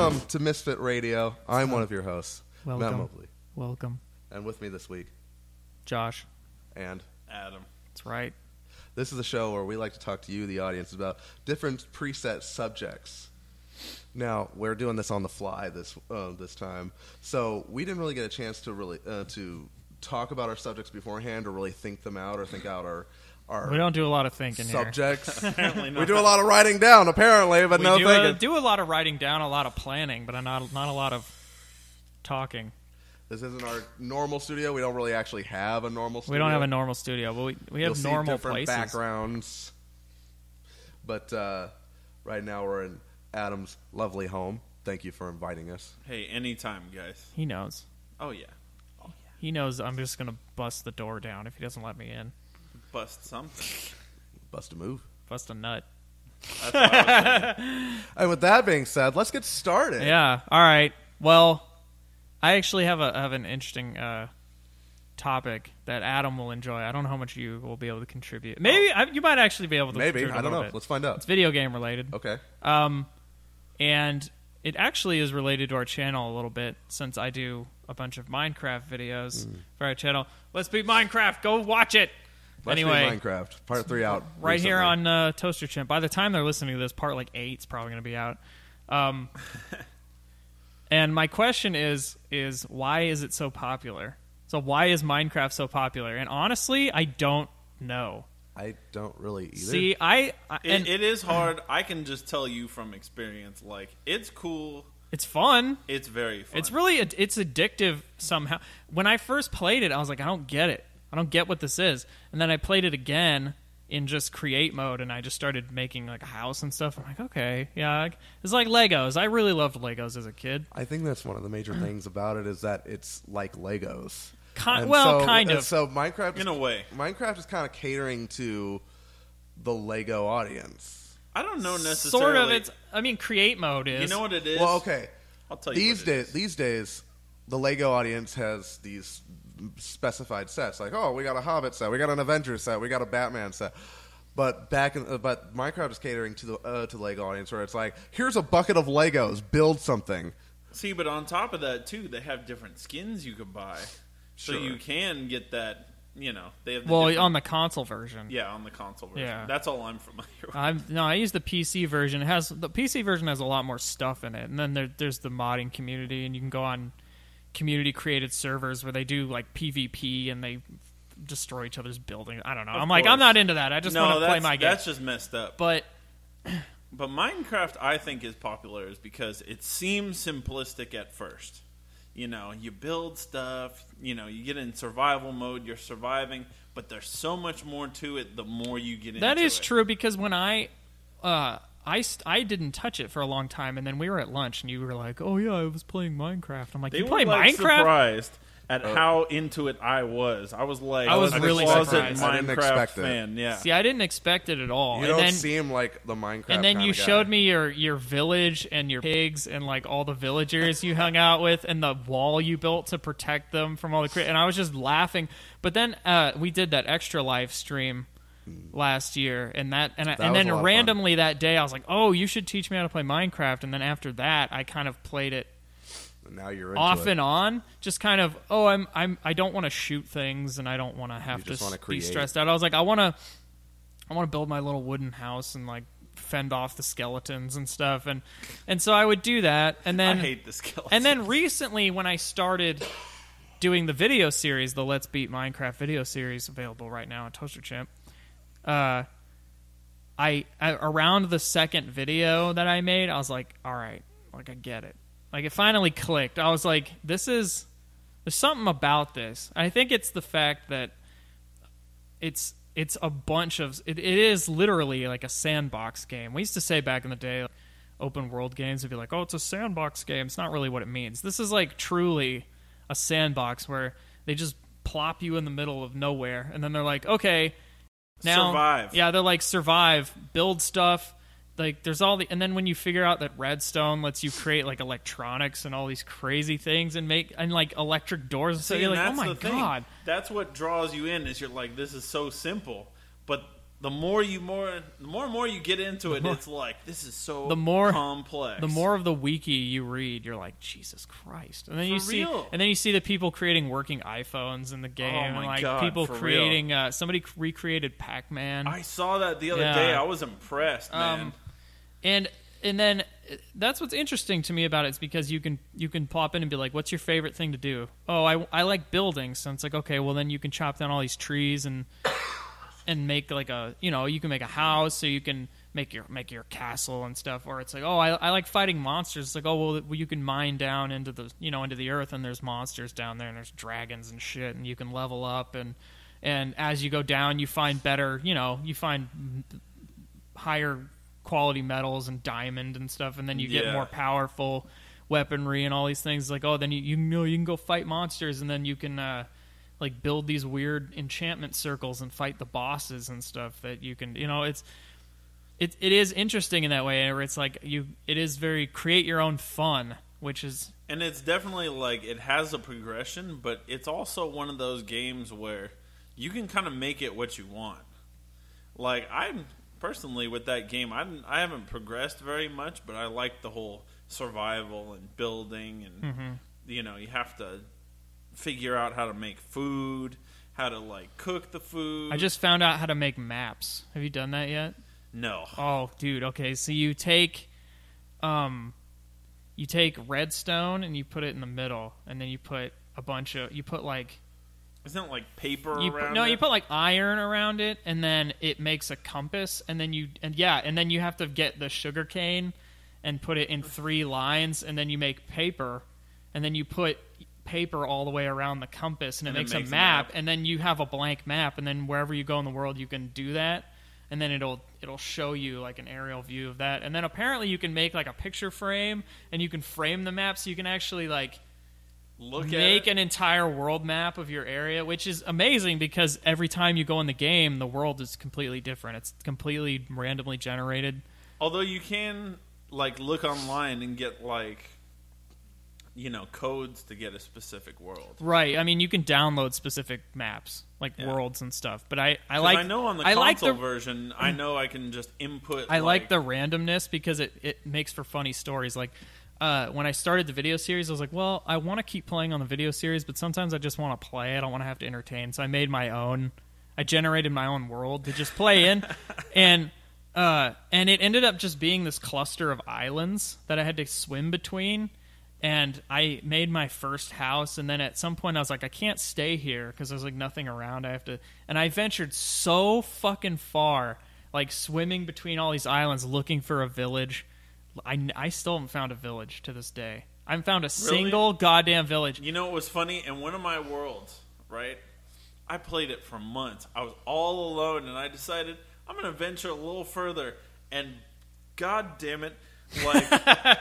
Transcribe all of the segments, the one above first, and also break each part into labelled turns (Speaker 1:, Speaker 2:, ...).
Speaker 1: Welcome to Misfit Radio. I'm one of your hosts, Matt Mobley.
Speaker 2: Welcome.
Speaker 1: And with me this week,
Speaker 2: Josh.
Speaker 1: And
Speaker 3: Adam.
Speaker 2: That's right.
Speaker 1: This is a show where we like to talk to you, the audience, about different preset subjects. Now, we're doing this on the fly this time, so we didn't really get a chance to really to talk about our subjects beforehand or really think them out or think out our
Speaker 2: we don't do a lot of thinking
Speaker 1: subjects.
Speaker 3: Apparently not.
Speaker 1: We do a lot of writing down, apparently, but no thinking.
Speaker 2: We do a lot of writing down, a lot of planning, but not a lot of talking.
Speaker 1: This isn't our normal studio. We don't really actually have a normal studio.
Speaker 2: We don't have a normal studio, but we have
Speaker 1: You'll
Speaker 2: normal
Speaker 1: see different
Speaker 2: places.
Speaker 1: Backgrounds. But right now we're in Adam's lovely home. Thank you for inviting us.
Speaker 3: Hey, anytime, guys.
Speaker 2: He knows.
Speaker 3: Oh, yeah.
Speaker 2: He knows I'm just going to bust the door down if he doesn't let me in.
Speaker 3: Bust something.
Speaker 1: Bust a move.
Speaker 2: Bust a nut.
Speaker 3: That's what I was thinking.
Speaker 1: And with that being said, let's get started.
Speaker 2: Yeah. All right. Well, I actually have an interesting topic that Adam will enjoy. I don't know how much you will be able to contribute. Maybe you might actually be able to.
Speaker 1: Maybe.
Speaker 2: Contribute
Speaker 1: I don't know.
Speaker 2: bit.
Speaker 1: Let's find out.
Speaker 2: It's video game related.
Speaker 1: Okay.
Speaker 2: And it actually is related to our channel a little bit since I do a bunch of Minecraft videos for our channel. Let's Beat Minecraft. Go watch it.
Speaker 1: Let's
Speaker 2: anyway,
Speaker 1: Beat Minecraft. Part 3 out.
Speaker 2: Right
Speaker 1: recently.
Speaker 2: here on Toaster Chimp. By the time they're listening to this, part 8 is probably going to be out. And my question is why is it so popular? So why is Minecraft so popular? And honestly, I don't know.
Speaker 1: I don't really either.
Speaker 2: See,
Speaker 3: it is hard. I can just tell you from experience, it's cool.
Speaker 2: It's fun.
Speaker 3: It's very fun.
Speaker 2: It's really it's addictive somehow. When I first played it, I was like, I don't get it. I don't get what this is. And then I played it again in just create mode, and I just started making a house and stuff. I'm like, okay, yeah, it's like Legos. I really loved Legos as a kid.
Speaker 1: I think that's one of the major things about it is that it's like Legos.
Speaker 2: Kind of.
Speaker 1: So Minecraft,
Speaker 3: in a way,
Speaker 1: Minecraft is kind of catering to the Lego audience.
Speaker 3: I don't know necessarily.
Speaker 2: Sort of. Create mode is.
Speaker 3: You know what it is?
Speaker 1: Well, okay.
Speaker 3: I'll tell you.
Speaker 1: These days, the Lego audience has these specified sets. Like, oh, we got a Hobbit set, we got an Avengers set, we got a Batman set. But but Minecraft is catering to the Lego audience, where it's like, here's a bucket of Legos, build something.
Speaker 3: See, but on top of that too, they have different skins you could buy, so
Speaker 1: Sure.
Speaker 3: you can get that. They have
Speaker 2: on the console version.
Speaker 3: Yeah, on the console version.
Speaker 2: Yeah.
Speaker 3: That's all I'm familiar with.
Speaker 2: I use the PC version. The PC version has a lot more stuff in it, and then there's the modding community, and you can go on community created servers where they do PvP and they destroy each other's buildings. I don't know. I'm not into that. I just want to play my game.
Speaker 3: That's just messed up.
Speaker 2: But
Speaker 3: Minecraft, I think, is popular is because it seems simplistic at first. You build stuff, you get in survival mode, you're surviving, but there's so much more to it the more you get into it.
Speaker 2: that is true, because when I didn't touch it for a long time, and then we were at lunch, and you were like, "Oh yeah, I was playing Minecraft." I'm like,
Speaker 3: They
Speaker 2: "You
Speaker 3: were
Speaker 2: play Minecraft?"
Speaker 3: surprised at how into it I was. I was like,
Speaker 2: I was
Speaker 3: a
Speaker 2: really
Speaker 3: closet
Speaker 2: surprised.
Speaker 1: I didn't
Speaker 3: Minecraft
Speaker 1: expect it.
Speaker 3: fan. Yeah.
Speaker 2: See, I didn't expect it at all.
Speaker 1: You don't seem like the Minecraft
Speaker 2: And then
Speaker 1: kind
Speaker 2: you
Speaker 1: of guy.
Speaker 2: showed me your village and your pigs and all the villagers you hung out with and the wall you built to protect them from all the and I was just laughing. But then we did that extra live stream last year, and then randomly that day I was like, "Oh, you should teach me how to play Minecraft." And then after that, I kind of played it
Speaker 1: now you're into
Speaker 2: off
Speaker 1: it.
Speaker 2: and on, just kind of. I don't want to shoot things, and I don't want to have to be stressed out. I was like, I want to build my little wooden house and fend off the skeletons and stuff, and so I would do that, and then
Speaker 3: I hate the skeletons.
Speaker 2: And then recently, when I started doing the video series, the Let's Beat Minecraft video series, available right now on Toaster Chimp, I around the second video that I made, I was like, all right, I get it. It finally clicked. I was like, there's something about this. I think it's the fact that it's a bunch of it is literally a sandbox game. We used to say back in the day, open world games would be like, oh, it's a sandbox game. It's not really what it means. This is truly a sandbox where they just plop you in the middle of nowhere, and then they're like, okay, now
Speaker 3: survive.
Speaker 2: Yeah, they're like, survive, build stuff. There's all and then when you figure out that redstone lets you create electronics and all these crazy things and make electric doors, and so you're like, oh my god,
Speaker 3: that's what draws you in. Is you're like, this is so simple, but the more and more you get into it, it's like, this is so complex.
Speaker 2: The more of the wiki you read, you're like, Jesus Christ. And then
Speaker 3: For real.
Speaker 2: you see the people creating working iPhones in the game.
Speaker 3: Oh my
Speaker 2: and like
Speaker 3: God,
Speaker 2: people
Speaker 3: for
Speaker 2: creating somebody recreated Pac-Man.
Speaker 3: I saw that the other day. I was impressed, man.
Speaker 2: And then that's what's interesting to me about it is because you can pop in and be like, what's your favorite thing to do? Oh, I like building. So it's like, okay, well then you can chop down all these trees and make like you can make a house, so you can make your castle and stuff. Or it's like, oh, I like fighting monsters. It's like, oh, well you can mine down into the earth, and there's monsters down there, and there's dragons and shit, and you can level up, and as you go down, you find better, you find higher quality metals and diamond and stuff, and then you get more powerful weaponry and all these things. Like, oh, then you can go fight monsters, and then you can like build these weird enchantment circles and fight the bosses and stuff that you can, it is interesting in that way, where it's like it is very create your own fun, which is,
Speaker 3: and it's definitely like it has a progression, but it's also one of those games where you can kind of make it what you want. Like, I'm personally with that game, I haven't progressed very much, but I like the whole survival and building, and you have to figure out how to make food, how to like cook the food.
Speaker 2: I just found out how to make maps. Have you done that yet?
Speaker 3: No.
Speaker 2: Oh, dude. Okay, so you take redstone and you put it in the middle, and then you put like,
Speaker 3: isn't it like paper around it?
Speaker 2: No, you put like iron around it, and then it makes a compass, and then you have to get the sugar cane and put it in 3 lines, and then you make paper, and then you put paper all the way around the compass, and it makes a map, and then you have a blank map, and then wherever you go in the world you can do that, and then it'll show you like an aerial view of that. And then apparently you can make like a picture frame, and you can frame the map, so you can actually like make an entire world map of your area, which is amazing because every time you go in the game, the world is completely different. It's completely randomly generated.
Speaker 3: Although you can like look online and get like codes to get a specific world.
Speaker 2: Right. I mean, you can download specific maps, like worlds and stuff. But I
Speaker 3: know on the console version, I know I can just input.
Speaker 2: I like the randomness because it makes for funny stories. Like when I started the video series, I was like, well, I want to keep playing on the video series, but sometimes I just want to play. I don't want to have to entertain. So I made my own. I generated my own world to just play in, and it ended up just being this cluster of islands that I had to swim between. And I made my first house, and then at some point I was like, I can't stay here because there's like nothing around. And I ventured so fucking far, like swimming between all these islands looking for a village. I still haven't found a village to this day. I haven't found a single goddamn village.
Speaker 3: You know what was funny? In one of my worlds, right? I played it for months. I was all alone, and I decided I'm going to venture a little further. And god damn it, like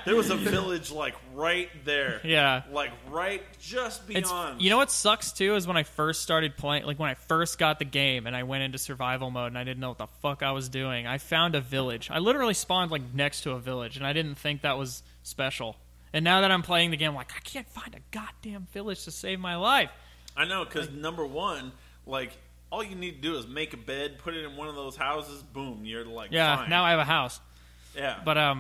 Speaker 3: there was a village like right there.
Speaker 2: Yeah.
Speaker 3: Like right just beyond.
Speaker 2: You know what sucks too is when I first started playing, like when I first got the game and I went into survival mode and I didn't know what the fuck I was doing. I found a village. I literally spawned like next to a village, and I didn't think that was special. And now that I'm playing the game, I'm like, I can't find a goddamn village to save my life.
Speaker 3: I know, because number one, like all you need to do is make a bed, put it in one of those houses, boom, you're like, fine.
Speaker 2: Now I have a house.
Speaker 3: Yeah.
Speaker 2: But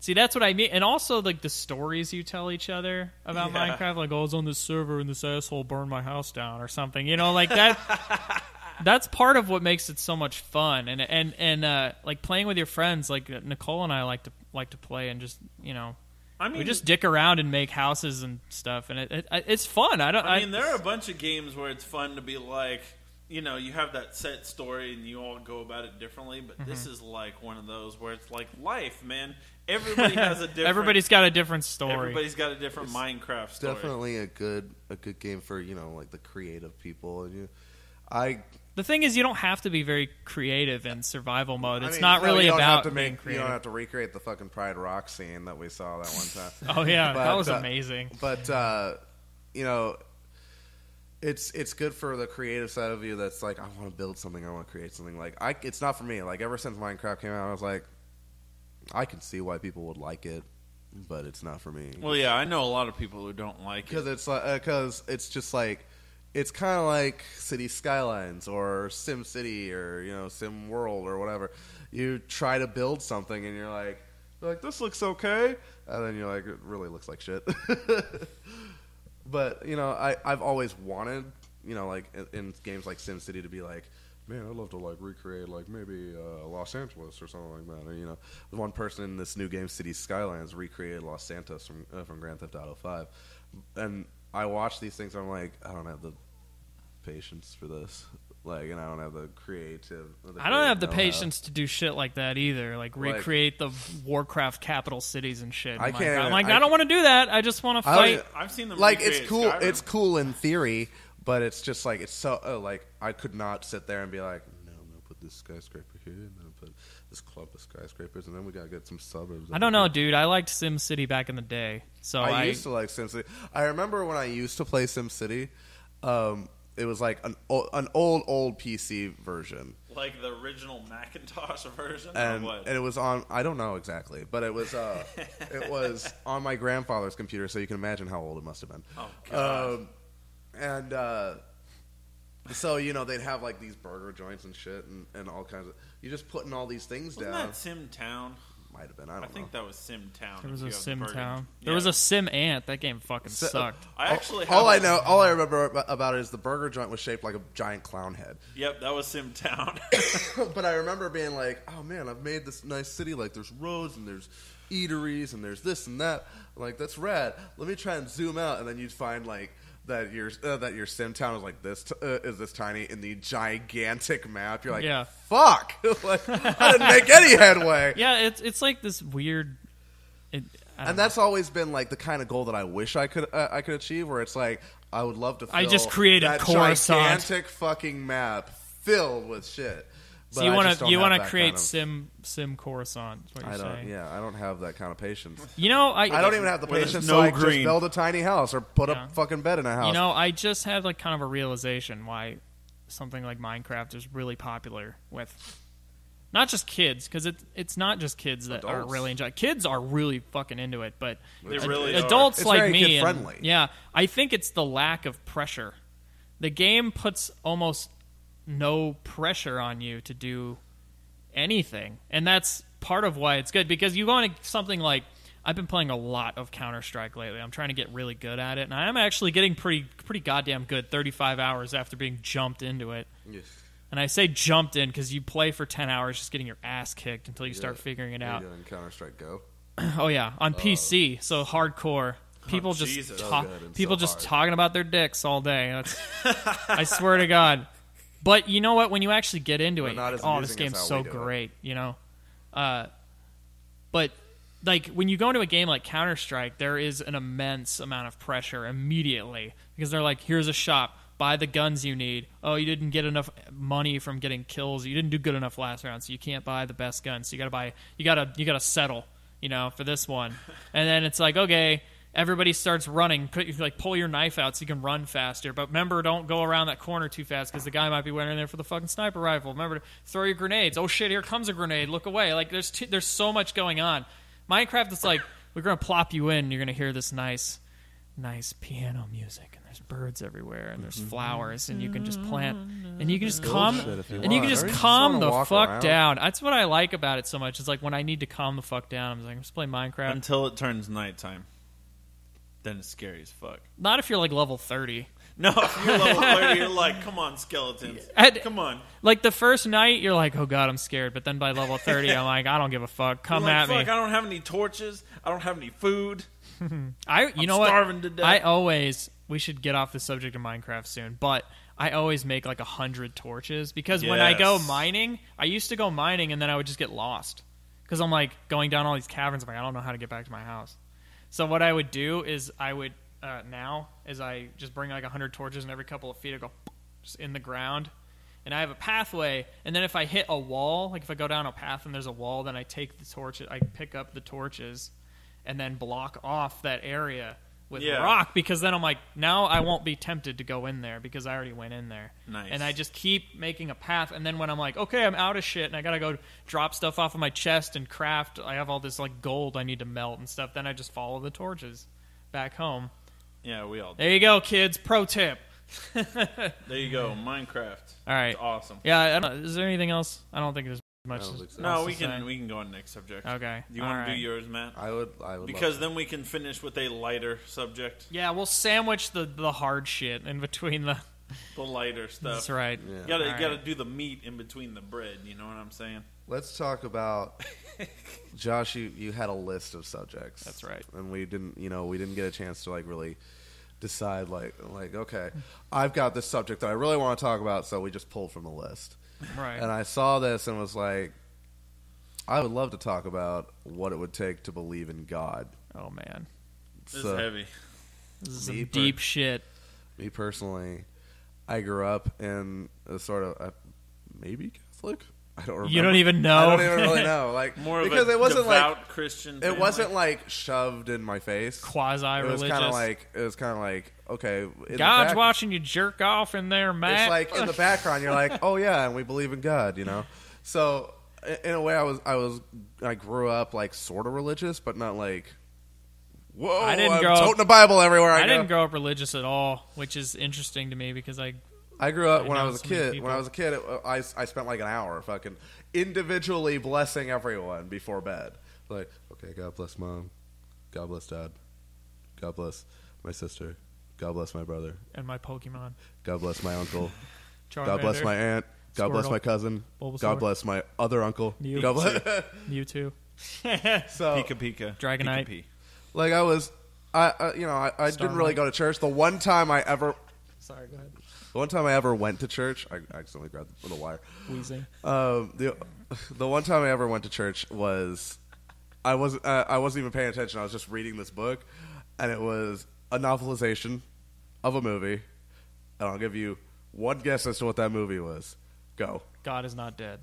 Speaker 2: see, that's what I mean. And also, like, the stories you tell each other about Minecraft, like, oh, I was on this server and this asshole burned my house down or something. You know, like, that. That's part of what makes it so much fun. And like, playing with your friends, like, Nicole and I like to play and just, we just dick around and make houses and stuff. And it's fun. I
Speaker 3: mean, there are a bunch of games where it's fun to be like, you have that set story and you all go about it differently, but this is like one of those where it's like life, man. Everybody has a different...
Speaker 2: Everybody's got a different story.
Speaker 3: Everybody's got a different Minecraft story.
Speaker 1: Definitely a good game for, like the creative people.
Speaker 2: The thing is, you don't have to be very creative in survival mode. It's not really about being creative.
Speaker 1: You don't have to recreate the fucking Pride Rock scene that we saw that one time.
Speaker 2: Oh, yeah. That was amazing.
Speaker 1: But, it's good for the creative side of you that's like, I want to build something, I want to create something. Like, it's not for me. Like, ever since Minecraft came out, I was like, I can see why people would like it, but it's not for me.
Speaker 3: Well, yeah, I know a lot of people who don't like it.
Speaker 1: Because it's just like, it's kind of like City Skylines or Sim City or Sim World or whatever. You try to build something and you're like this looks okay, and then you're like, it really looks like shit. But I've always wanted like in games like Sim City to be like, man, I'd love to like recreate like maybe Los Angeles or something like that. Or the one person in this new game, City Skylines, recreated Los Santos from Grand Theft Auto 5, and I watch these things and I'm like, I don't have the patience for this. Like, and I don't have the creative.
Speaker 2: I don't have the patience to do shit like that either. Like recreate the Warcraft capital cities and shit.
Speaker 1: I can't.
Speaker 2: I'm like, I don't want to do that. I just want to fight.
Speaker 3: I've seen them.
Speaker 1: Like, it's cool.
Speaker 3: Skyrim.
Speaker 1: It's cool in theory, but it's just like it's so like I could not sit there and be like, no, I'm gonna put this skyscraper here, and then put this clump of skyscrapers, and then we gotta get some suburbs.
Speaker 2: I don't know, dude. I liked SimCity back in the day, so
Speaker 1: I used to like SimCity. I remember when I used to play SimCity. It was like an old PC version.
Speaker 3: Like the original Macintosh version?
Speaker 1: And,
Speaker 3: or what?
Speaker 1: And it was on, I don't know exactly, but it was on my grandfather's computer, so you can imagine how old it must have been.
Speaker 3: Oh, God.
Speaker 1: So, they'd have like these burger joints and shit and all kinds of, you're just putting all these things
Speaker 3: Wasn't
Speaker 1: down.
Speaker 3: that Sim Town?
Speaker 1: Might have been, I think
Speaker 3: that was Sim Town.
Speaker 2: There was a Sim Town.
Speaker 3: Yeah.
Speaker 2: There was a Sim Ant. That game fucking sucked.
Speaker 1: All I remember about it is the burger joint was shaped like a giant clown head.
Speaker 3: Yep, that was Sim Town.
Speaker 1: But I remember being like, oh man, I've made this nice city. Like there's roads and there's eateries and there's this and that. Like that's rad. Let me try and zoom out, and then you'd find like that your sim town is like this is this tiny in the gigantic map. You're like,
Speaker 2: yeah.
Speaker 1: Fuck, like, I didn't make any headway.
Speaker 2: Yeah, it's like this weird.
Speaker 1: And that's always been like the kind of goal that I wish I could achieve. Where it's like I would love to. Fill
Speaker 2: I just created
Speaker 1: that
Speaker 2: Coruscant.
Speaker 1: Gigantic fucking map filled with shit.
Speaker 2: So you want to create Sim Coruscant? Is what you're saying?
Speaker 1: Yeah, I don't have that kind of patience.
Speaker 2: I
Speaker 1: don't even have the patience. So I just build a tiny house or put a fucking bed in a house.
Speaker 2: I just had like kind of a realization why something like Minecraft is really popular with not just kids, because it's not just kids that are really enjoying. Kids are really fucking into it, but adults like
Speaker 1: very
Speaker 2: me,
Speaker 1: kid-friendly.
Speaker 2: I think it's the lack of pressure. The game puts almost no pressure on you to do anything, and that's part of why it's good, because you want something like, I've been playing a lot of Counter-Strike lately. I'm trying to get really good at it, and I'm actually getting pretty goddamn good 35 hours after being jumped into it.
Speaker 1: Yes.
Speaker 2: And I say jumped in because you play for 10 hours just getting your ass kicked until you start figuring it out.
Speaker 1: Are you doing Counter-Strike Go?
Speaker 2: Oh yeah, on PC, so hardcore. People just talking about their dicks all day. I swear to God. But you know what? When you actually get into it, this game's so great, but like when you go into a game like Counter-Strike, there is an immense amount of pressure immediately, because they're like, here's a shop, buy the guns you need. Oh, you didn't get enough money from getting kills. You didn't do good enough last round, so you can't buy the best guns. So you gotta settle, for this one. And then it's like, okay, everybody starts running. Pull your knife out so you can run faster. But remember, don't go around that corner too fast, because the guy might be waiting there for the fucking sniper rifle. Remember to throw your grenades. Oh shit, here comes a grenade. Look away. Like there's so much going on. Minecraft, it's like, we're gonna plop you in and you're gonna hear this nice piano music, and there's birds everywhere, and there's flowers, and you can just plant, and you can just calm the fuck down. That's what I like about it so much. It's like when I need to calm the fuck down, I'm like, I'm just playing Minecraft
Speaker 3: until it turns nighttime. Then it's scary as fuck.
Speaker 2: Not if you're like level 30.
Speaker 3: No, if you're level 30, you're like, come on, skeletons. Come on.
Speaker 2: Like the first night, you're like, oh god, I'm scared. But then by level 30, I'm like, I don't give a fuck. Come at me.
Speaker 3: I don't have any torches. I don't have any food.
Speaker 2: I'm
Speaker 3: starving to death.
Speaker 2: We should get off the subject of Minecraft soon, but I always make like 100 torches, because when I go mining, I used to go mining and then I would just get lost, because I'm like going down all these caverns. I'm like, I don't know how to get back to my house. So what I would do is I just bring like 100 torches, and every couple of feet I go just in the ground, and I have a pathway. And then if I hit a wall, like if I go down a path and there's a wall, then I take the torches, I pick up the torches, and then block off that area with rock, because then I'm like, now I won't be tempted to go in there because I already went in there.
Speaker 3: Nice.
Speaker 2: And I just keep making a path, and then when I'm like, okay, I'm out of shit and I gotta go drop stuff off of my chest and craft, I have all this like gold I need to melt and stuff, then I just follow the torches back home.
Speaker 3: Yeah, we all do.
Speaker 2: There you go, kids. Pro tip.
Speaker 3: There you go, Minecraft.
Speaker 2: All right.
Speaker 3: It's awesome.
Speaker 2: Yeah, I don't, is there anything else? I don't think there's much.
Speaker 1: I don't think so.
Speaker 3: No,
Speaker 2: else
Speaker 3: we
Speaker 2: to say.
Speaker 3: can go on next subject.
Speaker 2: Okay.
Speaker 3: Do you want to do yours, Matt?
Speaker 1: I would
Speaker 3: Because
Speaker 1: love
Speaker 3: then we can finish with a lighter subject.
Speaker 2: Yeah, we'll sandwich the hard shit in between the.
Speaker 3: The lighter stuff.
Speaker 2: That's right.
Speaker 1: Yeah.
Speaker 3: You gotta
Speaker 2: Right.
Speaker 3: do the meat in between the bread. You know what I'm saying?
Speaker 1: Let's talk about Josh. You had a list of subjects.
Speaker 2: That's right.
Speaker 1: And we didn't get a chance to like really decide like okay, I've got this subject that I really want to talk about, so we just pulled from the list.
Speaker 2: Right.
Speaker 1: And I saw this and was like, I would love to talk about what it would take to believe in God.
Speaker 2: Oh man,
Speaker 3: This is heavy.
Speaker 2: this is
Speaker 1: Me
Speaker 2: some
Speaker 1: per-
Speaker 2: deep shit.
Speaker 1: Me personally, I grew up in a sort of maybe Catholic. I don't remember.
Speaker 2: You don't even know.
Speaker 1: I don't even really know. Like
Speaker 3: More
Speaker 1: because
Speaker 3: of a
Speaker 1: it wasn't
Speaker 3: devout Christian
Speaker 1: it
Speaker 3: family.
Speaker 1: wasn't like shoved in my face.
Speaker 2: Quasi-religious.
Speaker 1: It was kind of like okay. in the
Speaker 2: God's
Speaker 1: back-
Speaker 2: watching you jerk off in there, Matt.
Speaker 1: It's like in the background, you're like, oh yeah, and we believe in God, you know. So in a way, I grew up like sort of religious, but not like. Whoa!
Speaker 2: I didn't
Speaker 1: I'm
Speaker 2: grow up-
Speaker 1: toting the Bible everywhere I go.
Speaker 2: didn't grow up religious at all, which is interesting to me because I
Speaker 1: grew up
Speaker 2: I
Speaker 1: when I
Speaker 2: know
Speaker 1: was a
Speaker 2: so many
Speaker 1: kid.
Speaker 2: people.
Speaker 1: When I was a kid, I spent like an hour fucking individually blessing everyone before bed. Like, okay, God bless Mom, God bless Dad, God bless my sister, God bless my brother,
Speaker 2: and my Pokemon.
Speaker 1: God bless my uncle,
Speaker 2: Charmander,
Speaker 1: God bless my aunt, God bless
Speaker 2: Squirtle,
Speaker 1: my cousin,
Speaker 2: Bulbasaur,
Speaker 1: God bless my other uncle.
Speaker 2: Mew.
Speaker 1: God bless.
Speaker 2: Mewtwo,
Speaker 1: So,
Speaker 3: Pika Pika.
Speaker 2: Dragonite.
Speaker 3: Pika Pika.
Speaker 1: like, I didn't really go to church. The one time I ever went to church, I accidentally grabbed the wire.
Speaker 2: wheezing.
Speaker 1: The one time I ever went to church was I wasn't even paying attention. I was just reading this book, and it was a novelization of a movie. And I'll give you one guess as to what that movie was. Go.
Speaker 2: God is not dead.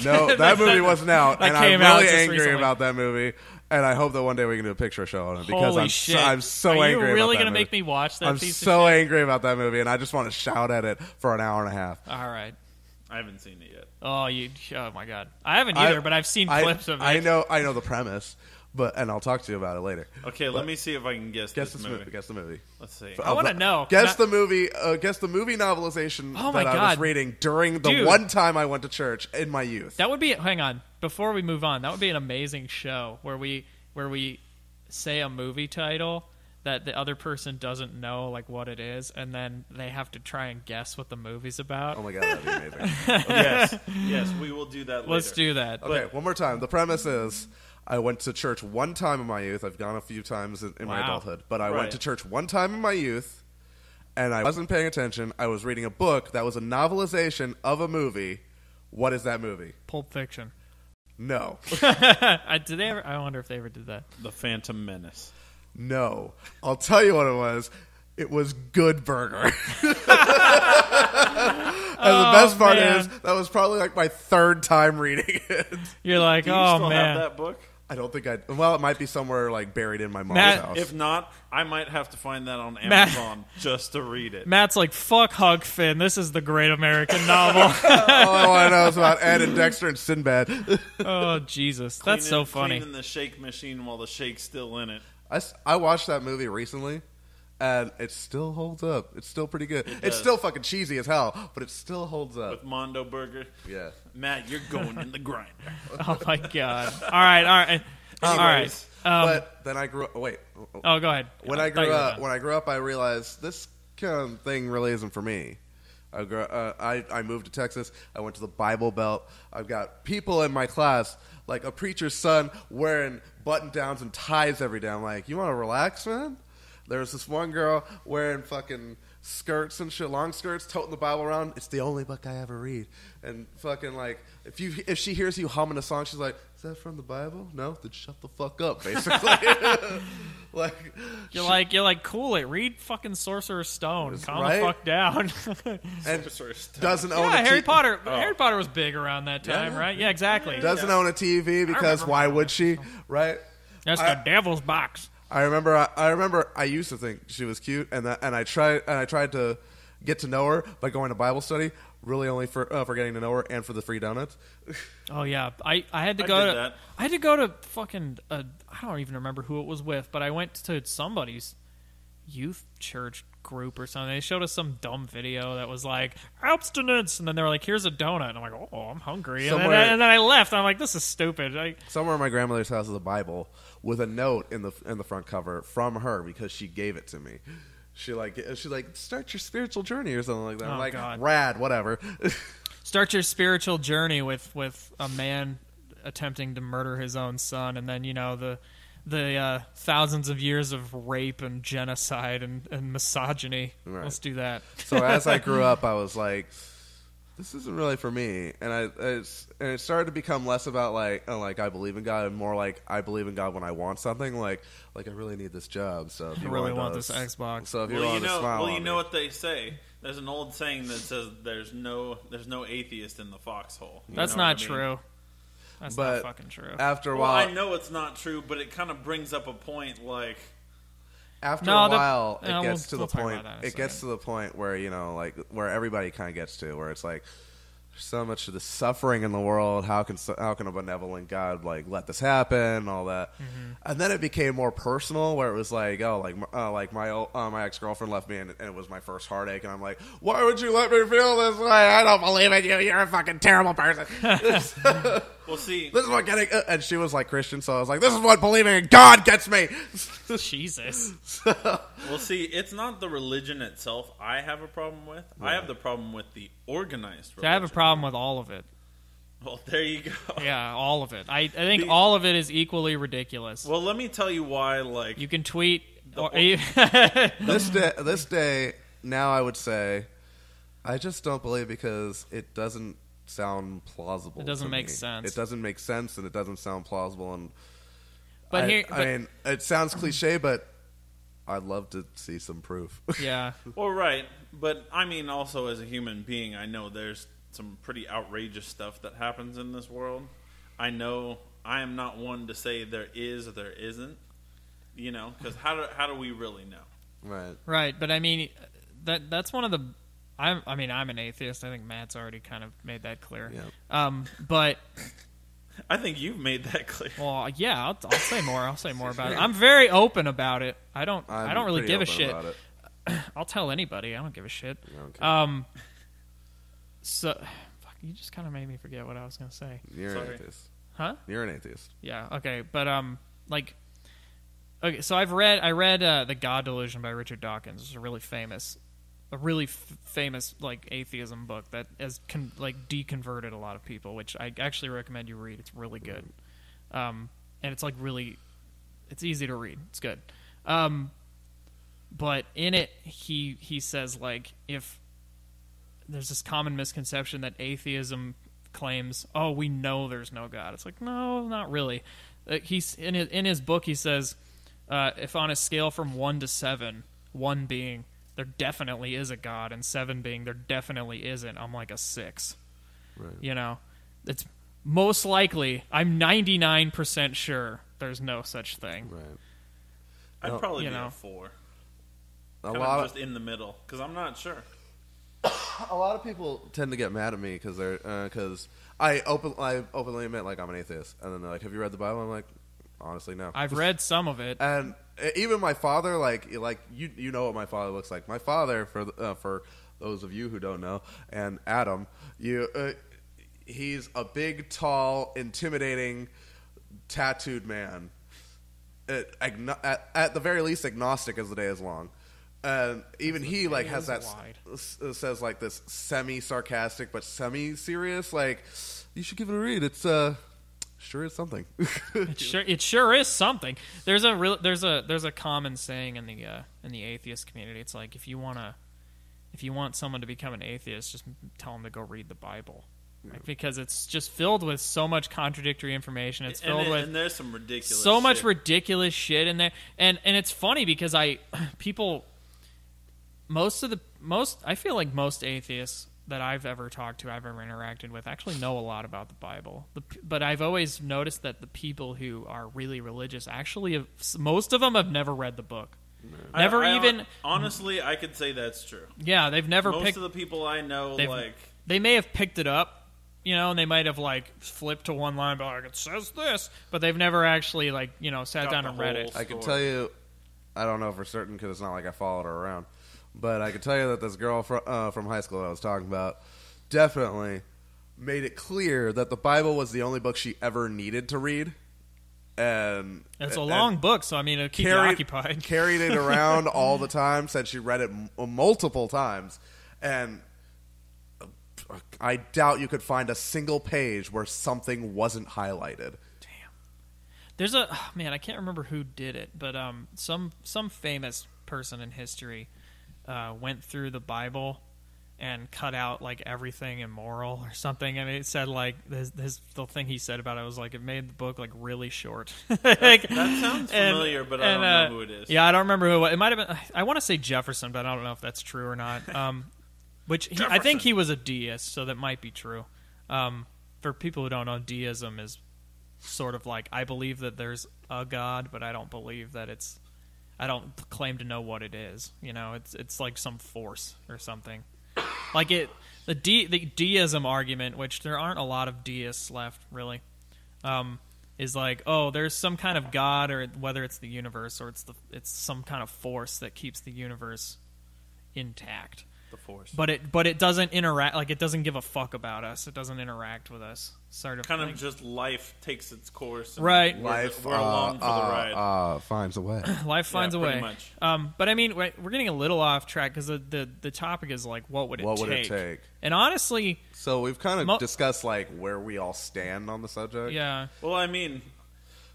Speaker 1: No, that movie wasn't out,
Speaker 2: That
Speaker 1: and I'm
Speaker 2: came out
Speaker 1: really
Speaker 2: just
Speaker 1: angry
Speaker 2: recently.
Speaker 1: about that movie. And I hope that one day we can do a picture show on it because
Speaker 2: Holy
Speaker 1: I'm
Speaker 2: shit!
Speaker 1: I'm so
Speaker 2: Are
Speaker 1: angry.
Speaker 2: you really
Speaker 1: about that
Speaker 2: gonna
Speaker 1: movie.
Speaker 2: make me watch that
Speaker 1: I'm
Speaker 2: piece
Speaker 1: so
Speaker 2: of shit?
Speaker 1: angry about that movie, and I just want to shout at it for an hour and a half.
Speaker 2: All right.
Speaker 3: I haven't seen it yet.
Speaker 2: Oh my god. I haven't either, but I've seen clips of it.
Speaker 1: I know the premise, and I'll talk to you about it later.
Speaker 3: Okay, let me see if I can guess
Speaker 1: Guess
Speaker 3: this
Speaker 1: this
Speaker 3: movie.
Speaker 1: movie. Guess the movie.
Speaker 3: Let's see.
Speaker 2: I want to know.
Speaker 1: Guess the movie. Guess the movie novelization
Speaker 2: Oh my
Speaker 1: that I was
Speaker 2: God.
Speaker 1: reading during the
Speaker 2: Dude.
Speaker 1: one time I went to church in my youth.
Speaker 2: That would be. Hang on. Before we move on, that would be an amazing show where we say a movie title that the other person doesn't know like what it is, and then they have to try and guess what the movie's about.
Speaker 1: Oh my god, that'd be amazing.
Speaker 3: Yes, we will do that later.
Speaker 2: Let's do that.
Speaker 1: Okay, one more time. The premise is I went to church one time in my youth. I've gone a few times in my
Speaker 2: Wow.
Speaker 1: adulthood, but I
Speaker 3: Right.
Speaker 1: went to church one time in my youth, and I wasn't paying attention. I was reading a book that was a novelization of a movie. What is that movie?
Speaker 2: Pulp Fiction.
Speaker 1: No.
Speaker 2: Did they ever? I wonder if they ever did that.
Speaker 3: The Phantom Menace.
Speaker 1: No. I'll tell you what it was. It was Good Burger. And the best part
Speaker 2: man.
Speaker 1: is that was probably like my third time reading it.
Speaker 2: You're like,
Speaker 3: Do you
Speaker 2: oh
Speaker 3: still
Speaker 2: man.
Speaker 3: have that book?
Speaker 1: I don't think well, it might be somewhere like buried in my mom's
Speaker 2: Matt,
Speaker 1: house.
Speaker 3: If not, I might have to find that on
Speaker 2: Matt-
Speaker 3: Amazon just to read it.
Speaker 2: Matt's like, fuck Huck Finn. This is the great American novel.
Speaker 1: All I want to know is about Ed and Dexter and Sinbad.
Speaker 2: Oh Jesus, that's so funny.
Speaker 3: Cleaning the shake machine while the shake's still in it.
Speaker 1: I watched that movie recently, and it still holds up. It's still pretty good. It's
Speaker 3: does.
Speaker 1: still fucking cheesy as hell, but it still holds up.
Speaker 3: With Mondo Burger.
Speaker 1: Yeah.
Speaker 3: Matt, you're going in the grinder.
Speaker 2: Oh my God. All right. All right.
Speaker 3: Anyways,
Speaker 1: But then I grew up. Wait.
Speaker 2: Oh, go ahead.
Speaker 1: When I grew up, I realized this kind of thing really isn't for me. I moved to Texas. I went to the Bible Belt. I've got people in my class, like a preacher's son, wearing button-downs and ties every day. I'm like, you want to relax, man? There's this one girl wearing fucking skirts and shit, long skirts, toting the Bible around. It's the only book I ever read. And fucking like, if she hears you humming a song, she's like, is that from the Bible? No? Then shut the fuck up, basically. Like
Speaker 2: You're like, cool it. Read fucking Sorcerer's Stone. Calm
Speaker 1: right?
Speaker 2: the fuck down.
Speaker 1: and doesn't own
Speaker 2: Yeah,
Speaker 1: a
Speaker 2: Harry
Speaker 1: TV
Speaker 2: Potter. Harry Potter was big around that time,
Speaker 1: Yeah.
Speaker 2: right? Yeah, exactly.
Speaker 1: Doesn't own a TV because why would she? Right?
Speaker 2: That's the devil's box.
Speaker 1: I remember I used to think she was cute, and I tried to get to know her by going to Bible study. Really, only for getting to know her and for the free donuts.
Speaker 2: Oh yeah, I had to
Speaker 3: I
Speaker 2: go
Speaker 3: did
Speaker 2: to
Speaker 3: that.
Speaker 2: I had to go to fucking I don't even remember who it was with, but I went to somebody's youth church group or something. They showed us some dumb video that was like abstinence, and then they were like, "Here's a donut," and I'm like, "Oh, I'm hungry." And then I left. I'm like, "This is stupid."
Speaker 1: Somewhere in my grandmother's house is a Bible with a note in the front cover from her because she gave it to me. She start your spiritual journey or something like that. I'm like,
Speaker 2: God.
Speaker 1: Rad, whatever.
Speaker 2: Start your spiritual journey with a man attempting to murder his own son, and then the thousands of years of rape and genocide and misogyny.
Speaker 1: Right.
Speaker 2: Let's do that.
Speaker 1: So as I grew up, I was like, this isn't really for me, and it started to become less about like I believe in God and more like I believe in God when I want something, like I really need this job, so if you
Speaker 2: I really want this Xbox.
Speaker 1: So if you want to smile,
Speaker 3: you know what they say. There's an old saying that says there's no atheist in the foxhole.
Speaker 2: That's not true. That's not fucking true.
Speaker 1: After a while,
Speaker 3: I know it's not true, but it kind of brings up a point like.
Speaker 1: After a while, it gets to the point.
Speaker 2: It
Speaker 1: gets to the point where where everybody kind of gets to, where it's like there's so much of the suffering in the world. How can a benevolent God let this happen and all that?
Speaker 2: Mm-hmm.
Speaker 1: And then it became more personal, where it was like my ex-girlfriend left me, and it was my first heartache, and I'm like, why would you let me feel this way? I don't believe in you. You're a fucking terrible person.
Speaker 3: Well, see,
Speaker 1: this is what getting, and she was like Christian, so I was like, this is what believing in God gets me.
Speaker 2: Jesus.
Speaker 3: Well, see, it's not the religion itself I have a problem with. Yeah. I have the problem with the organized religion.
Speaker 2: I have a problem with all of it.
Speaker 3: Well, there you go.
Speaker 2: Yeah, all of it. I think all of it is equally ridiculous.
Speaker 3: Well, let me tell you why.
Speaker 2: You can tweet.
Speaker 1: This day, now I would say, I just don't believe because it doesn't sound plausible.
Speaker 2: It doesn't make sense.
Speaker 1: It doesn't make sense, and it doesn't sound plausible. And
Speaker 2: I
Speaker 1: mean, it sounds cliche, but I'd love to see some proof.
Speaker 2: Yeah.
Speaker 3: Well, right, but I mean, also as a human being, I know there's some pretty outrageous stuff that happens in this world. I know I am not one to say there is or there isn't. Because how do we really know?
Speaker 2: Right. But I mean, that's one of the. I'm an atheist. I think Matt's already kind of made that clear.
Speaker 1: Yeah.
Speaker 2: But
Speaker 3: I think you've made that clear.
Speaker 2: Well, yeah, I'll say more. I'll say more about it. I'm very open about it. I don't really give a shit. I'll tell anybody. I don't give a shit. Okay. So, fuck, you just kind of made me forget what I was going to say.
Speaker 1: You're an atheist.
Speaker 2: Huh?
Speaker 1: You're an atheist.
Speaker 2: Yeah. Okay. But okay. So I read The God Delusion by Richard Dawkins. It's a really famous atheism book that has deconverted a lot of people, which I actually recommend you read. It's really good, and it's it's easy to read. It's good, but in it he says if there's this common misconception that atheism claims, oh, we know there's no God. It's like, no, not really. He's in his book he says, if on a scale from 1 to 7, 1 being there definitely is a God, and 7 being there definitely isn't, I'm like a 6. Right. It's most likely, I'm 99% sure there's no such thing.
Speaker 1: Right.
Speaker 3: I'd probably be a 4. Just in the middle, because I'm not sure.
Speaker 1: A lot of people tend to get mad at me because I openly admit I'm an atheist, and then they're like, "Have you read the Bible?" I'm like, honestly, no.
Speaker 2: I've read some of it,
Speaker 1: and even my father, you know what my father looks like. My father, for those of you who don't know, and Adam, he's a big, tall, intimidating, tattooed man. At the very least, agnostic as the day is long. And even he has that says this semi-sarcastic but semi-serious you should give it a read. It's sure is something.
Speaker 2: It sure is something. There's a common saying in the atheist community. It's like if you want someone to become an atheist, just tell them to go read the Bible. Yeah. Because it's just filled with so much contradictory information. It's filled with
Speaker 3: and there's some ridiculous
Speaker 2: much ridiculous shit in there. And it's funny because I feel like most atheists that I've ever talked to, I've ever interacted with, actually know a lot about the Bible. But I've always noticed that the people who are really religious, actually, most of them have never read the book. No.
Speaker 3: Honestly, I could say that's true.
Speaker 2: Yeah, they've never
Speaker 3: Most of the people I know,
Speaker 2: they may have picked it up, and they might have, flipped to one line, but it says this, but they've never actually, sat down and read it.
Speaker 1: I can tell you, I don't know for certain because it's not like I followed her around. But I can tell you that this girl from high school that I was talking about definitely made it clear that the Bible was the only book she ever needed to read. And
Speaker 2: it's a long book, so I mean, it'll keep you occupied.
Speaker 1: Carried it around all the time, said she read it multiple times. And I doubt you could find a single page where something wasn't highlighted.
Speaker 2: There's I can't remember who did it, but some famous person in history went through the Bible and cut out like everything immoral or something, and it said like the thing he said about it was like it made the book like really short.
Speaker 3: That sounds familiar, but I don't know who it is.
Speaker 2: Yeah, I don't remember who it was. It might have been. I want to say Jefferson, but I don't know if that's true or not. I think he was a deist, so that might be true. For people who don't know, deism is sort of like I believe that there's a God, but I don't believe that it's. I don't claim to know what it is. You know, it's like some force or something. Like the deism argument, which there aren't a lot of deists left, really, is like, oh, there's some kind of God, or whether it's the universe or it's some kind of force that keeps the universe intact.
Speaker 3: The force,
Speaker 2: but it doesn't interact. Like it doesn't give a fuck about us. It doesn't interact with us. Sort of
Speaker 3: kind of just life takes its course. And
Speaker 2: right,
Speaker 3: we're along for the ride.
Speaker 1: Finds a way.
Speaker 2: Life finds a way.
Speaker 3: Much.
Speaker 2: But I mean, we're getting a little off track because the topic is like, what would it take? And honestly,
Speaker 1: so we've kind of discussed like where we all stand on the subject.
Speaker 2: Yeah.
Speaker 3: Well, I mean,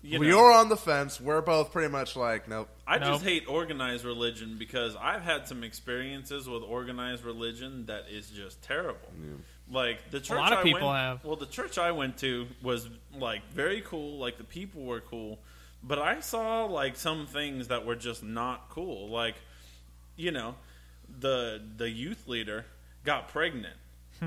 Speaker 1: you're on the fence. We're both pretty much like, nope.
Speaker 3: I just hate organized religion because I've had some experiences with organized religion that is just terrible. Yeah. Like the church,
Speaker 2: a lot of people have.
Speaker 3: Well, the church I went to was like very cool. Like the people were cool, but I saw like some things that were just not cool. Like, the youth leader got pregnant.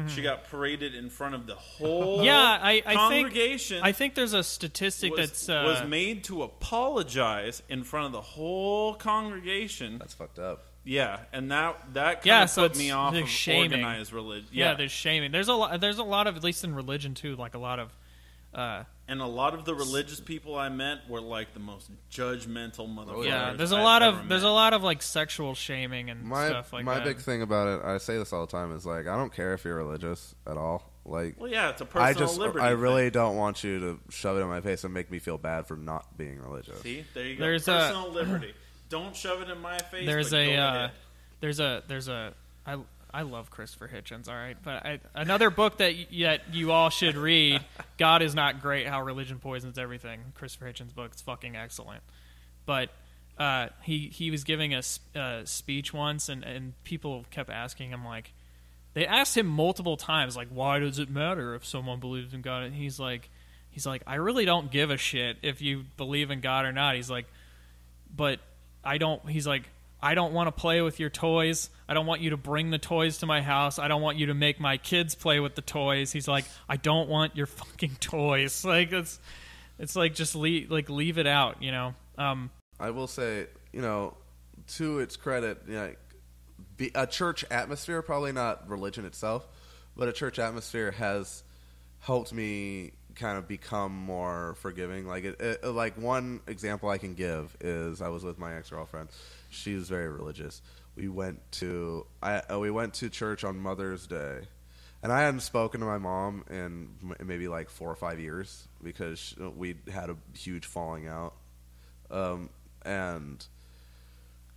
Speaker 3: She got paraded in front of the whole congregation.
Speaker 2: I think there's a statistic
Speaker 3: was made to apologize in front of the whole congregation.
Speaker 1: That's fucked up.
Speaker 3: Yeah, and that kind of put me off of
Speaker 2: shaming.
Speaker 3: Organized religion.
Speaker 2: Yeah, there's shaming. There's a lot of, at least in religion too, like a lot of.
Speaker 3: And a lot of the religious people I met were like the most judgmental motherfuckers.
Speaker 2: Yeah, there's a lot of like sexual shaming and stuff like that.
Speaker 1: My big thing about it, I say this all the time, is like I don't care if you're religious at all. Like,
Speaker 3: well, yeah, it's a personal liberty.
Speaker 1: I really don't want you to shove it in my face and make me feel bad for not being religious.
Speaker 3: See, there you go. There's personal liberty. Don't shove it in my face.
Speaker 2: I love Christopher Hitchens, all right, but another book that you all should read, God Is Not Great: How Religion Poisons Everything. Christopher Hitchens' book, it's fucking excellent. But he was giving a speech once, and people kept asking him, like, they asked him multiple times, like, why does it matter if someone believes in God? And he's like, I really don't give a shit if you believe in God or not. He's like, but I don't want to play with your toys. I don't want you to bring the toys to my house. I don't want you to make my kids play with the toys. He's like, I don't want your fucking toys. Like it's like just leave it out,
Speaker 1: I will say, to its credit, a church atmosphere, probably not religion itself, but a church atmosphere has helped me kind of become more forgiving. Like like one example I can give is I was with my ex-girlfriend. She was very religious. We went to church on Mother's Day, and I hadn't spoken to my mom in maybe like 4 or 5 years because we had a huge falling out. And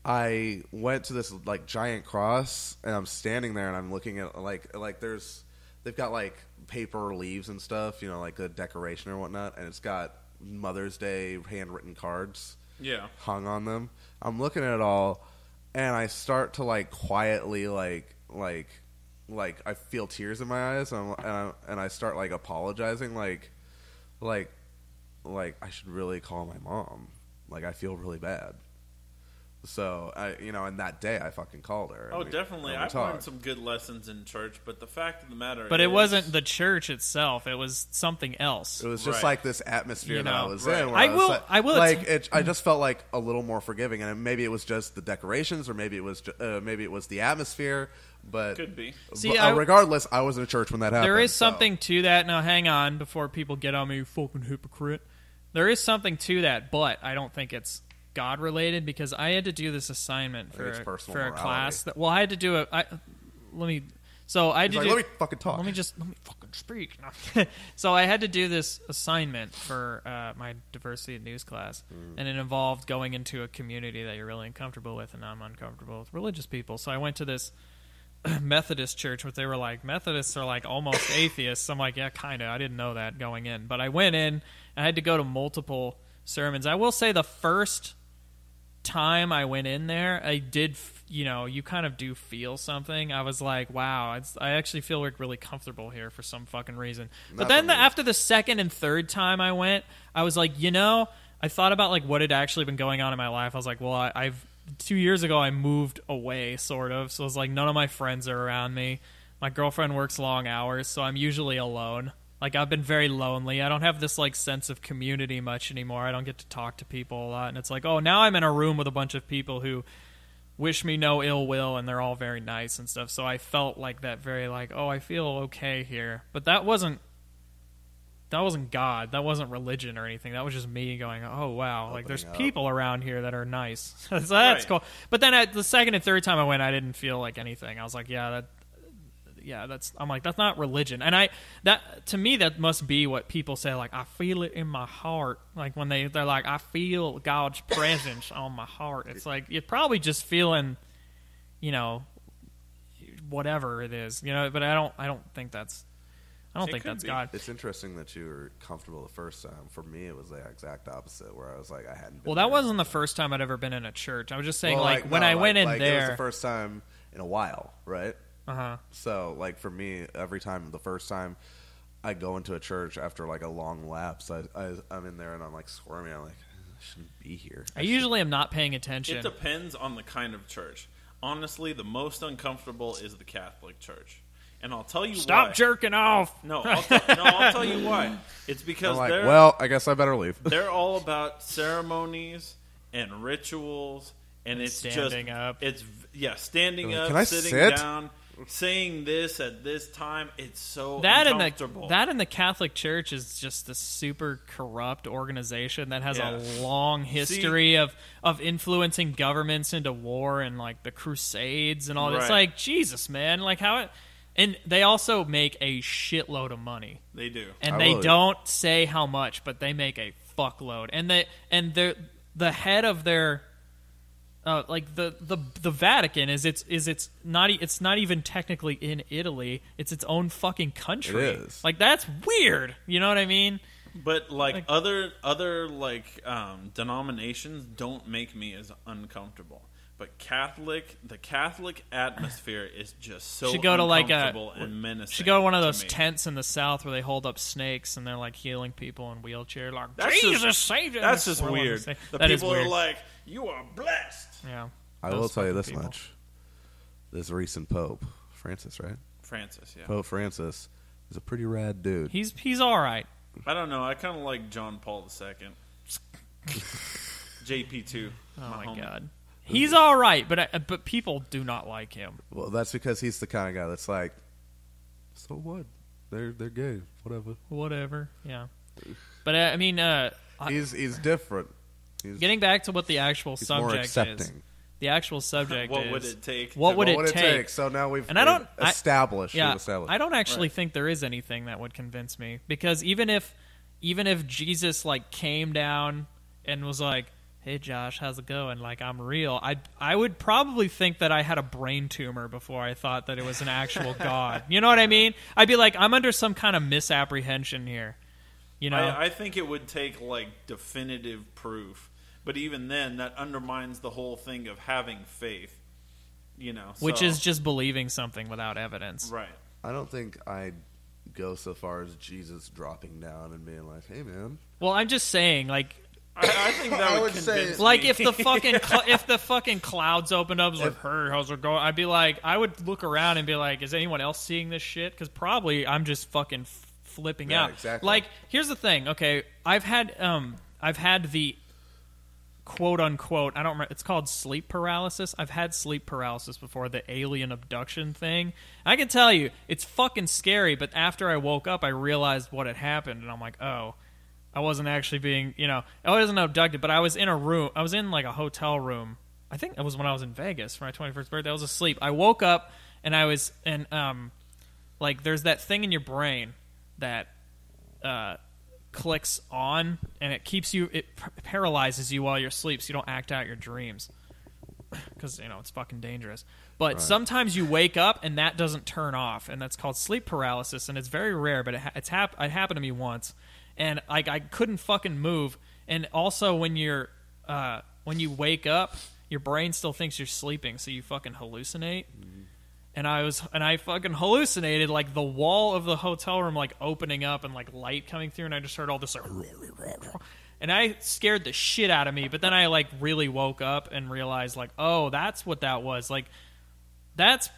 Speaker 1: I went to this like giant cross, and I'm standing there, and I'm looking at like they've got like paper leaves and stuff, like a decoration or whatnot, and it's got Mother's Day handwritten cards.
Speaker 3: Yeah,
Speaker 1: hung on them. I'm looking at it all, and I start to like quietly like I feel tears in my eyes, and I start like apologizing, like I should really call my mom. Like I feel really bad. So and that day I fucking called her.
Speaker 3: Oh, definitely. I've learned some good lessons in church, but the fact of the matter
Speaker 2: is, it wasn't the church itself; it was something else.
Speaker 1: It was just like this atmosphere that I was in. Where
Speaker 2: I will.
Speaker 1: I just felt like a little more forgiving, and maybe it was just the decorations, or maybe it was the atmosphere. But
Speaker 3: could be.
Speaker 2: See,
Speaker 1: regardless, I was in a church when that happened.
Speaker 2: There is something to that. Now, hang on before people get on me, you fucking hypocrite. There is something to that, but I don't think it's God related because I had to do this assignment for a class. I had to do it. I had to
Speaker 1: let me fucking talk.
Speaker 2: Let me fucking speak. So I had to do this assignment for my diversity and news class, and it involved going into a community that you're really uncomfortable with, and I'm uncomfortable with religious people. So I went to this Methodist church, which they were like, Methodists are like almost atheists. I'm like, yeah, kind of. I didn't know that going in. But I went in, I had to go to multiple sermons. I will say the first time I went in there, I did, you kind of do feel something. I was like, wow, I actually feel like really comfortable here for some fucking reason. But then after the second and third time I went, I was like, I thought about like what had actually been going on in my life. I was like, well, I've 2 years ago I moved away, sort of. So it's like none of my friends are around me. My girlfriend works long hours, so I'm usually alone. Like, I've been very lonely. I don't have this, like, sense of community much anymore. I don't get to talk to people a lot. And it's like, oh, now I'm in a room with a bunch of people who wish me no ill will, and they're all very nice and stuff. So I felt like that very, like, oh, I feel okay here. But that wasn't God. That wasn't religion or anything. That was just me going, oh, wow. Like, there's people around here that are nice. So that's cool. But then at the second and third time I went, I didn't feel like anything. I was like, I'm like, that's not religion. And to me, that must be what people say, like, I feel it in my heart. Like, when they're like, I feel God's presence on my heart. It's like, you're probably just feeling, whatever it is, but I don't think that's God.
Speaker 1: It's interesting that you were comfortable the first time. For me, it was the exact opposite, where I was like, I hadn't been
Speaker 2: Well, that wasn't the first time I'd ever been in a church. I was just saying, when I went in there.
Speaker 1: It was the first time in a while, right?
Speaker 2: Uh-huh.
Speaker 1: So, like, for me, the first time I go into a church after, like, a long lapse, I'm in there and I'm, like, squirming. I'm like, I shouldn't be here.
Speaker 2: I usually am not paying attention.
Speaker 3: It depends on the kind of church. Honestly, the most uncomfortable is the Catholic Church. And I'll tell you why.
Speaker 2: Stop jerking off!
Speaker 3: No, I'll tell you why. It's because
Speaker 1: I guess I better leave.
Speaker 3: They're all about ceremonies and rituals, and it's
Speaker 2: standing up.
Speaker 3: It's standing up,
Speaker 1: Can I
Speaker 3: sitting
Speaker 1: sit?
Speaker 3: down, saying this at this time. It's so
Speaker 2: uncomfortable. That in the Catholic Church is just a super corrupt organization that has a long history of influencing governments into war and like the Crusades and all. Right. It's like, Jesus, man, like how it. And they also make a shitload of money.
Speaker 3: They do.
Speaker 2: And they don't say how much, but they make a fuckload. And the head of their the Vatican it's not even technically in Italy. It's its own fucking country.
Speaker 1: It is.
Speaker 2: Like, that's weird. You know what I mean?
Speaker 3: But other denominations don't make me as uncomfortable. But the Catholic atmosphere is just so uncomfortable and menacing.
Speaker 2: Should go to one of those tents in the South where they hold up snakes and they're like healing people in wheelchairs. Like, Jesus, save us!
Speaker 3: That's just weird. The people are like, "You are blessed."
Speaker 2: Yeah,
Speaker 1: I will tell you this much: this recent Pope Francis, right?
Speaker 3: Francis, yeah.
Speaker 1: Pope Francis is a pretty rad dude.
Speaker 2: He's all right.
Speaker 3: I don't know. I kind of like John Paul II. JP2.
Speaker 2: Oh my God. He's all right, but people do not like him.
Speaker 1: Well, that's because he's the kind of guy that's like, so what? They're gay.
Speaker 2: Whatever. Yeah. But I mean,
Speaker 1: he's different.
Speaker 2: Getting back to what the actual subject is. The actual subject
Speaker 3: what would it take?
Speaker 2: What would it take?
Speaker 1: So now we've
Speaker 2: established.
Speaker 1: Yeah,
Speaker 2: I don't actually think there is anything that would convince me, because even if Jesus like came down and was like, hey Josh, how's it going? Like, I'm real. I would probably think that I had a brain tumor before I thought that it was an actual God. You know what I mean? I'd be like, I'm under some kind of misapprehension here. You know?
Speaker 3: I think it would take like definitive proof, but even then, that undermines the whole thing of having faith.
Speaker 2: Which is just believing something without evidence.
Speaker 3: Right.
Speaker 1: I don't think I'd go so far as Jesus dropping down and being like, hey man.
Speaker 2: Well, I'm just saying, like,
Speaker 3: I think that would convince me.
Speaker 2: Like, if the fucking clouds opened up, like, hey, how's it going? I'd be like, I would look around and be like, is anyone else seeing this shit? Because probably I'm just fucking flipping out.
Speaker 1: Exactly.
Speaker 2: Like, here's the thing. Okay, I've had the quote unquote, I don't remember, it's called sleep paralysis. I've had sleep paralysis before, the alien abduction thing. I can tell you, it's fucking scary. But after I woke up, I realized what had happened, and I'm like, oh. I wasn't actually being, I wasn't abducted, but I was in a room. I was in like a hotel room. I think it was when I was in Vegas for my 21st birthday. I was asleep. I woke up and I was, like there's that thing in your brain that clicks on and it keeps you, it paralyzes you while you're asleep so you don't act out your dreams. Because, it's fucking dangerous. But sometimes you wake up and that doesn't turn off, and that's called sleep paralysis, and it's very rare, but it happened to me once. And I couldn't fucking move. And also when you wake up, your brain still thinks you're sleeping, so you fucking hallucinate. And I fucking hallucinated, like the wall of the hotel room like opening up and like light coming through, and I just heard all this like, and I scared the shit out of me. But then I like really woke up and realized like, oh, that's what that was. Like that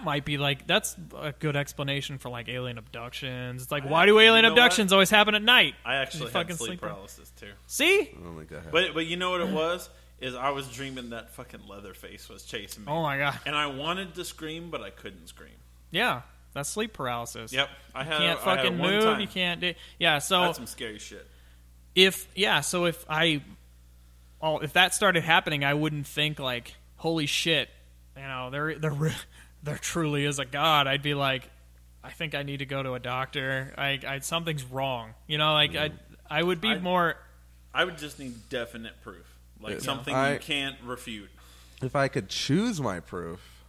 Speaker 2: might be like, that's a good explanation for like alien abductions. It's like, why do alien abductions always happen at night?
Speaker 3: I actually had sleep paralysis too.
Speaker 2: See?
Speaker 1: Oh my God.
Speaker 3: But you know what it was? Is I was dreaming that fucking Leatherface was chasing me.
Speaker 2: Oh my God.
Speaker 3: And I wanted to scream, but I couldn't scream.
Speaker 2: Yeah, that's sleep paralysis.
Speaker 3: Yep.
Speaker 2: You can't fucking move.
Speaker 3: Time.
Speaker 2: You can't do. Yeah, so
Speaker 3: that's some scary shit.
Speaker 2: If that started happening, I wouldn't think like, holy shit, there truly is a God. I'd be like, I think I need to go to a doctor. Something's wrong. I would be more.
Speaker 3: I would just need definite proof. Like something you can't refute.
Speaker 1: If I could choose my proof,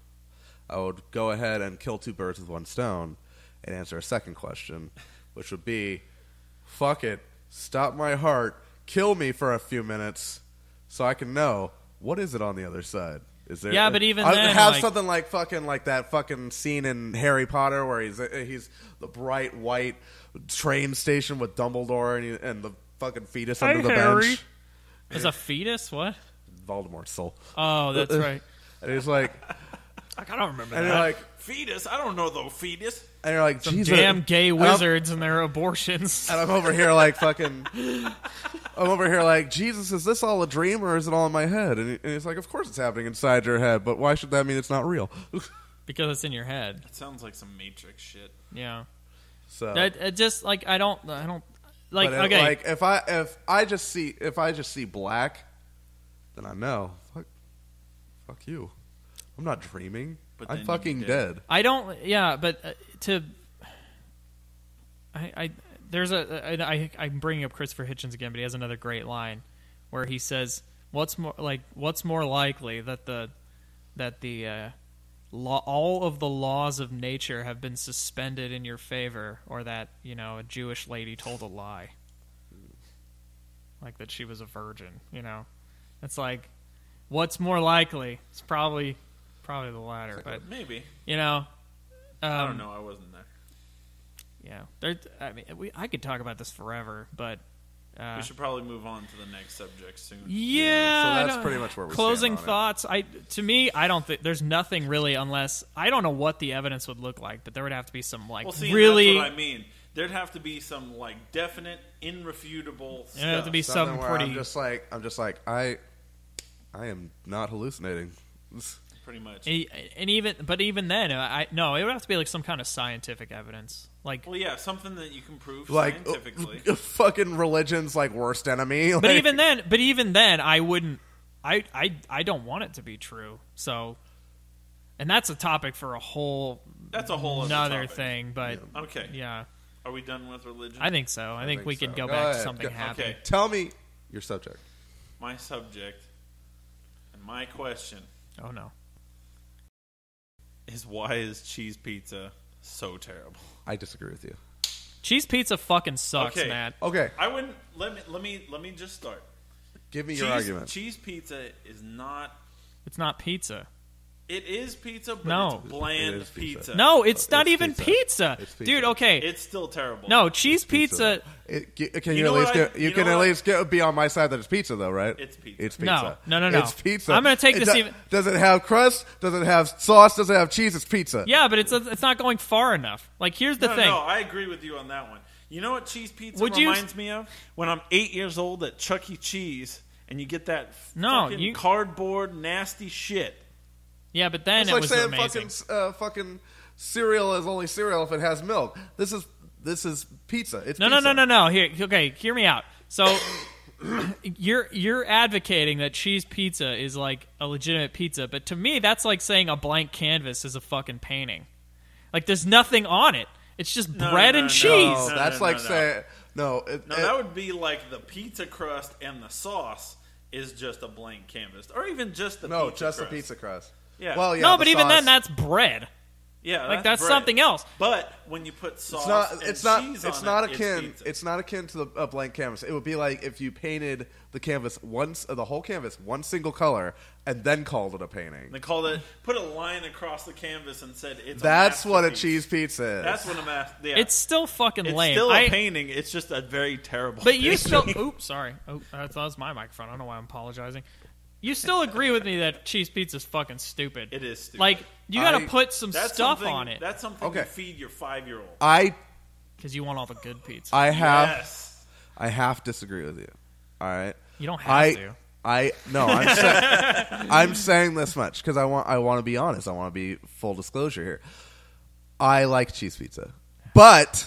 Speaker 1: I would go ahead and kill two birds with one stone and answer a second question, which would be, fuck it, stop my heart, kill me for a few minutes so I can know what is it on the other side. Is there?
Speaker 2: Yeah, but even
Speaker 1: I
Speaker 2: then,
Speaker 1: have something like fucking like that fucking scene in Harry Potter where he's the bright white train station with Dumbledore and the fucking fetus under the bench.
Speaker 2: Is a fetus? What?
Speaker 1: Voldemort's soul.
Speaker 2: Oh, that's right.
Speaker 1: And he's like,
Speaker 2: I don't remember
Speaker 1: and
Speaker 2: that.
Speaker 1: you're like,
Speaker 3: fetus? I don't know though, fetus.
Speaker 1: And you're like,
Speaker 2: some
Speaker 1: Jesus.
Speaker 2: Damn gay wizards and their abortions.
Speaker 1: And I'm over here like fucking. I'm over here like, Jesus, is this all a dream or is it all in my head? And he's like, of course it's happening inside your head, but why should that mean it's not real?
Speaker 2: Because it's in your head.
Speaker 3: It sounds like some Matrix shit.
Speaker 2: Yeah.
Speaker 1: So
Speaker 2: it just like I don't like
Speaker 1: but
Speaker 2: okay.
Speaker 1: Like if I just see black, then I know. Fuck you. I'm not dreaming.
Speaker 3: But
Speaker 1: I'm fucking dead.
Speaker 2: I don't. Yeah, but I'm bringing up Christopher Hitchens again, but he has another great line where he says, "What's more likely that all of the laws of nature have been suspended in your favor, or that a Jewish lady told a lie, like that she was a virgin." It's like, what's more likely? It's probably the latter, but
Speaker 3: maybe.
Speaker 2: I
Speaker 3: don't know. I wasn't there.
Speaker 2: Yeah, I could talk about this forever, but
Speaker 3: we should probably move on to the next subject soon.
Speaker 2: Yeah,
Speaker 1: so that's pretty much where we
Speaker 2: closing
Speaker 1: stand on
Speaker 2: thoughts. To me, I don't think there's nothing really, unless I don't know what the evidence would look like, but there would have to be some really.
Speaker 3: That's what I mean. There'd have to be some definite, irrefutable stuff.
Speaker 2: There'd have to be some pretty.
Speaker 1: I'm just like I am not hallucinating.
Speaker 3: Pretty much.
Speaker 2: And even then, it would have to be like some kind of scientific evidence.
Speaker 3: Well, yeah, something that you can prove
Speaker 1: like
Speaker 3: scientifically.
Speaker 1: Fucking religion's worst enemy.
Speaker 2: But even then, I wouldn't. I don't want it to be true. So, and that's a topic for a whole.
Speaker 3: That's a whole
Speaker 2: another thing. But
Speaker 3: okay,
Speaker 2: yeah.
Speaker 3: Are we done with religion?
Speaker 2: I think so. I think we could go back
Speaker 1: ahead.
Speaker 2: to something happy.
Speaker 3: Okay.
Speaker 1: Tell me your subject.
Speaker 3: My subject and my question.
Speaker 2: Oh no.
Speaker 3: Is why is cheese pizza so terrible?
Speaker 1: I disagree with you.
Speaker 2: Cheese pizza fucking sucks,
Speaker 3: Okay.
Speaker 2: man.
Speaker 1: Okay.
Speaker 3: I wouldn't let me just start.
Speaker 1: Give me your argument.
Speaker 3: Cheese pizza is not.
Speaker 2: It's not pizza.
Speaker 3: It is pizza, but
Speaker 2: No.
Speaker 3: it's bland
Speaker 1: It is pizza.
Speaker 2: No, it's not
Speaker 1: It's
Speaker 2: even
Speaker 1: pizza.
Speaker 2: pizza.
Speaker 1: It's pizza.
Speaker 2: Dude, okay.
Speaker 3: It's still terrible.
Speaker 2: No, cheese pizza.
Speaker 1: Can
Speaker 3: You
Speaker 1: you,
Speaker 3: know
Speaker 1: at least
Speaker 3: what
Speaker 1: you can at least be on my side that it's pizza, though, right?
Speaker 3: It's pizza.
Speaker 1: It's pizza.
Speaker 2: No.
Speaker 1: It's pizza.
Speaker 2: I'm gonna take this even.
Speaker 1: Does it have crust? Does it have sauce? Does it have cheese? It's pizza.
Speaker 2: Yeah, but it's not going far enough. Like, here's the thing.
Speaker 3: No, I agree with you on that one. You know what cheese pizza
Speaker 2: Would you-
Speaker 3: reminds me of? When I'm 8 years old at Chuck E. Cheese, and you get that
Speaker 2: No,
Speaker 3: fucking cardboard nasty shit.
Speaker 2: Yeah, but then
Speaker 1: It's
Speaker 2: it
Speaker 1: like
Speaker 2: was
Speaker 1: saying
Speaker 2: amazing.
Speaker 1: fucking cereal is only cereal if it has milk. This is This is pizza. It's
Speaker 2: no,
Speaker 1: pizza.
Speaker 2: no. Hear me out. So you're advocating that cheese pizza is like a legitimate pizza, but to me, that's like saying a blank canvas is a fucking painting. Like there's nothing on it. It's just bread and cheese.
Speaker 1: No, that's like saying
Speaker 3: that would be like the pizza crust and the sauce is just a blank canvas, or even just the pizza crust.
Speaker 1: the pizza crust.
Speaker 3: Yeah.
Speaker 1: Well, yeah.
Speaker 2: No, but even
Speaker 1: sauce,
Speaker 2: then, that's bread.
Speaker 3: Yeah,
Speaker 2: like that's
Speaker 3: bread.
Speaker 2: something else.
Speaker 3: But when you put sauce
Speaker 1: it's
Speaker 3: and
Speaker 1: not
Speaker 3: cheese
Speaker 1: akin.
Speaker 3: on it,
Speaker 1: It's not akin to a blank canvas. It would be like if you painted the canvas the whole canvas one single color, and then called it a painting.
Speaker 3: They called it, put a line across the canvas and said it's.
Speaker 1: That's
Speaker 3: a
Speaker 1: what a cheese pizza is.
Speaker 3: That's what yeah.
Speaker 2: It's still fucking
Speaker 3: it's
Speaker 2: lame.
Speaker 3: It's still a painting. It's just a very terrible.
Speaker 2: But you still. Oops, sorry. Oh, that was my microphone. I don't know why I'm apologizing. You still agree with me that cheese pizza is fucking stupid.
Speaker 3: It is stupid.
Speaker 2: Like, you gotta put some stuff on it.
Speaker 3: That's something you feed your 5-year-old.
Speaker 2: Because you want all the good pizza.
Speaker 1: I have to disagree with you. All right?
Speaker 2: You don't have to.
Speaker 1: I'm saying this much because I want to be honest. I want to be full disclosure here. I like cheese pizza. But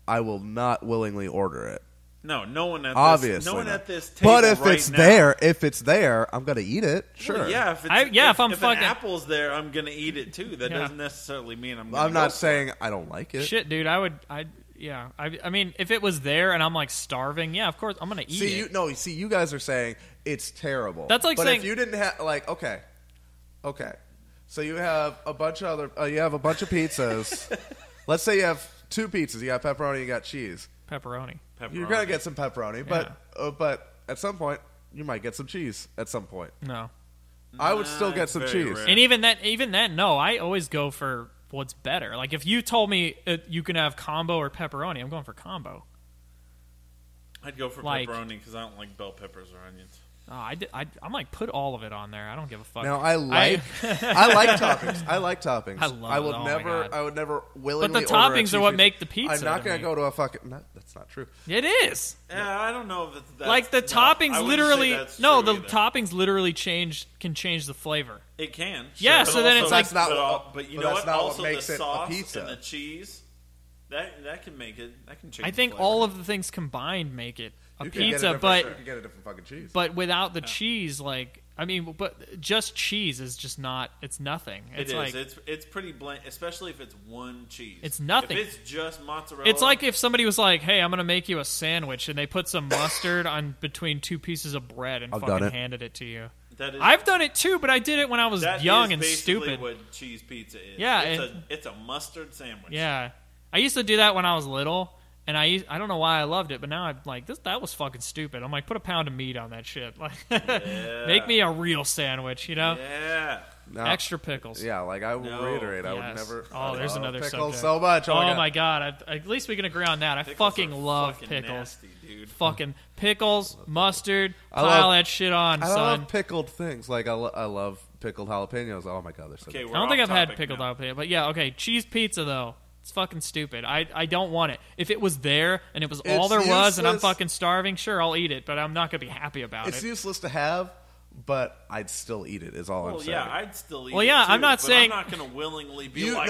Speaker 1: I will not willingly order it.
Speaker 3: No one at
Speaker 1: Obviously
Speaker 3: this. No one at this table.
Speaker 1: But if
Speaker 3: right
Speaker 1: it's
Speaker 3: now,
Speaker 1: if it's there, I'm gonna eat it. Sure.
Speaker 3: Well, yeah. If an apple's there, I'm gonna eat it too. That doesn't necessarily mean I'm.
Speaker 1: I'm not saying I don't like it.
Speaker 2: Shit, dude. I mean, if it was there and I'm like starving, yeah, of course I'm gonna eat it.
Speaker 1: See, you guys are saying it's terrible.
Speaker 2: That's like
Speaker 1: saying,
Speaker 2: saying,
Speaker 1: if you didn't have okay. So you have a bunch of pizzas. Let's say you have 2 pizzas. You got pepperoni. You got cheese.
Speaker 2: Pepperoni.
Speaker 1: You're gonna get some pepperoni, but at some point you might get some cheese. At some point,
Speaker 2: no,
Speaker 1: I would still get some cheese.
Speaker 2: Rare. And even then, no, I always go for what's better. Like if you told me you can have combo or pepperoni, I'm going for combo.
Speaker 3: I'd go for pepperoni because I don't like bell peppers or onions.
Speaker 2: Oh, I'm like put all of it on there. I don't give a fuck.
Speaker 1: Now I like toppings. I like toppings.
Speaker 2: I
Speaker 1: would never willingly.
Speaker 2: But the toppings are what make the pizza.
Speaker 1: I'm not gonna go to a fucking. No, that's not true.
Speaker 2: It is.
Speaker 3: Yeah, I don't know if that's
Speaker 2: like the toppings literally. The toppings literally can change the flavor.
Speaker 3: It can.
Speaker 2: Yeah, so then it's like.
Speaker 3: But you know what? Also, the sauce and the cheese. That can make it. That can change.
Speaker 2: I think all of the things combined make it a pizza,
Speaker 1: but you can get a different fucking cheese.
Speaker 2: But without the cheese, but just cheese is just not. It's nothing. It's
Speaker 3: It's pretty bland, especially if it's one cheese.
Speaker 2: It's nothing.
Speaker 3: If it's just mozzarella.
Speaker 2: It's like if somebody was like, "Hey, I'm going to make you a sandwich," and they put some mustard on between 2 pieces of bread and fucking handed it to you. I've done it too, but I did it when I was young and stupid.
Speaker 3: That's what cheese pizza is.
Speaker 2: Yeah,
Speaker 3: it's a mustard sandwich.
Speaker 2: Yeah. I used to do that when I was little, and I don't know why I loved it, but now I'm like, that was fucking stupid. I'm like, put a pound of meat on that shit. Like, make me a real sandwich, you know?
Speaker 3: Yeah.
Speaker 1: No.
Speaker 2: Extra pickles.
Speaker 1: Yeah, like I will reiterate, I would never.
Speaker 2: Oh, there's another
Speaker 1: pickles
Speaker 2: subject.
Speaker 1: So much.
Speaker 2: Oh my god! At least we can agree on that. I fucking love pickles.
Speaker 3: Nasty, dude.
Speaker 2: Fucking pickles, mustard, pile that shit on, son.
Speaker 1: I love pickled things. Like I love pickled jalapenos. Oh my god, they're so good.
Speaker 2: I don't think I've had pickled jalapeno, but yeah, okay. Cheese pizza though. It's fucking stupid. I don't want it. If it was there and it was all there was and I'm fucking starving, sure, I'll eat it, but I'm not going to be happy about it.
Speaker 1: It's useless to have, but I'd still eat it, is all I'm saying.
Speaker 3: Well, yeah, I'd still eat it.
Speaker 2: Well, yeah,
Speaker 3: too,
Speaker 2: I'm not saying.
Speaker 3: I'm not going to willingly be
Speaker 1: you
Speaker 3: want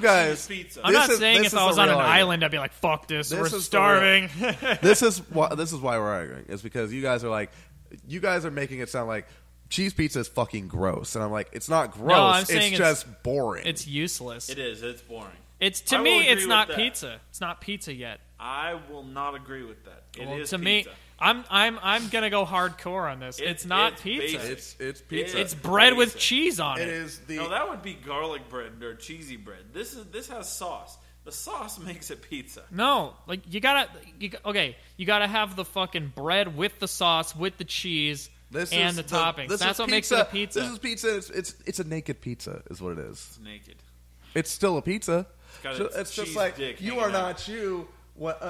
Speaker 1: guys,
Speaker 3: cheese pizza.
Speaker 2: I'm not saying if I was on an island, I'd be like, fuck this, we're starving.
Speaker 1: This is why we're arguing, is because you guys are making it sound like cheese pizza is fucking gross. And I'm like, it's not gross.
Speaker 2: No, I'm saying
Speaker 1: it's just boring.
Speaker 2: It's useless.
Speaker 3: It is. It's boring.
Speaker 2: To me, it's not pizza. It's not pizza yet.
Speaker 3: I will not agree with that. It is
Speaker 2: to
Speaker 3: pizza.
Speaker 2: me. I'm gonna go hardcore on this. It's not pizza.
Speaker 1: It's pizza.
Speaker 2: It's bread with cheese on it.
Speaker 1: It is
Speaker 3: no, that would be garlic bread or cheesy bread. This has sauce. The sauce makes it pizza.
Speaker 2: No, like you gotta have the fucking bread with the sauce with the cheese the toppings. That's what makes it a pizza.
Speaker 1: This is pizza. It's a naked pizza, is what it is.
Speaker 3: It's naked.
Speaker 1: It's still a pizza.
Speaker 3: It's
Speaker 1: just like you are not you.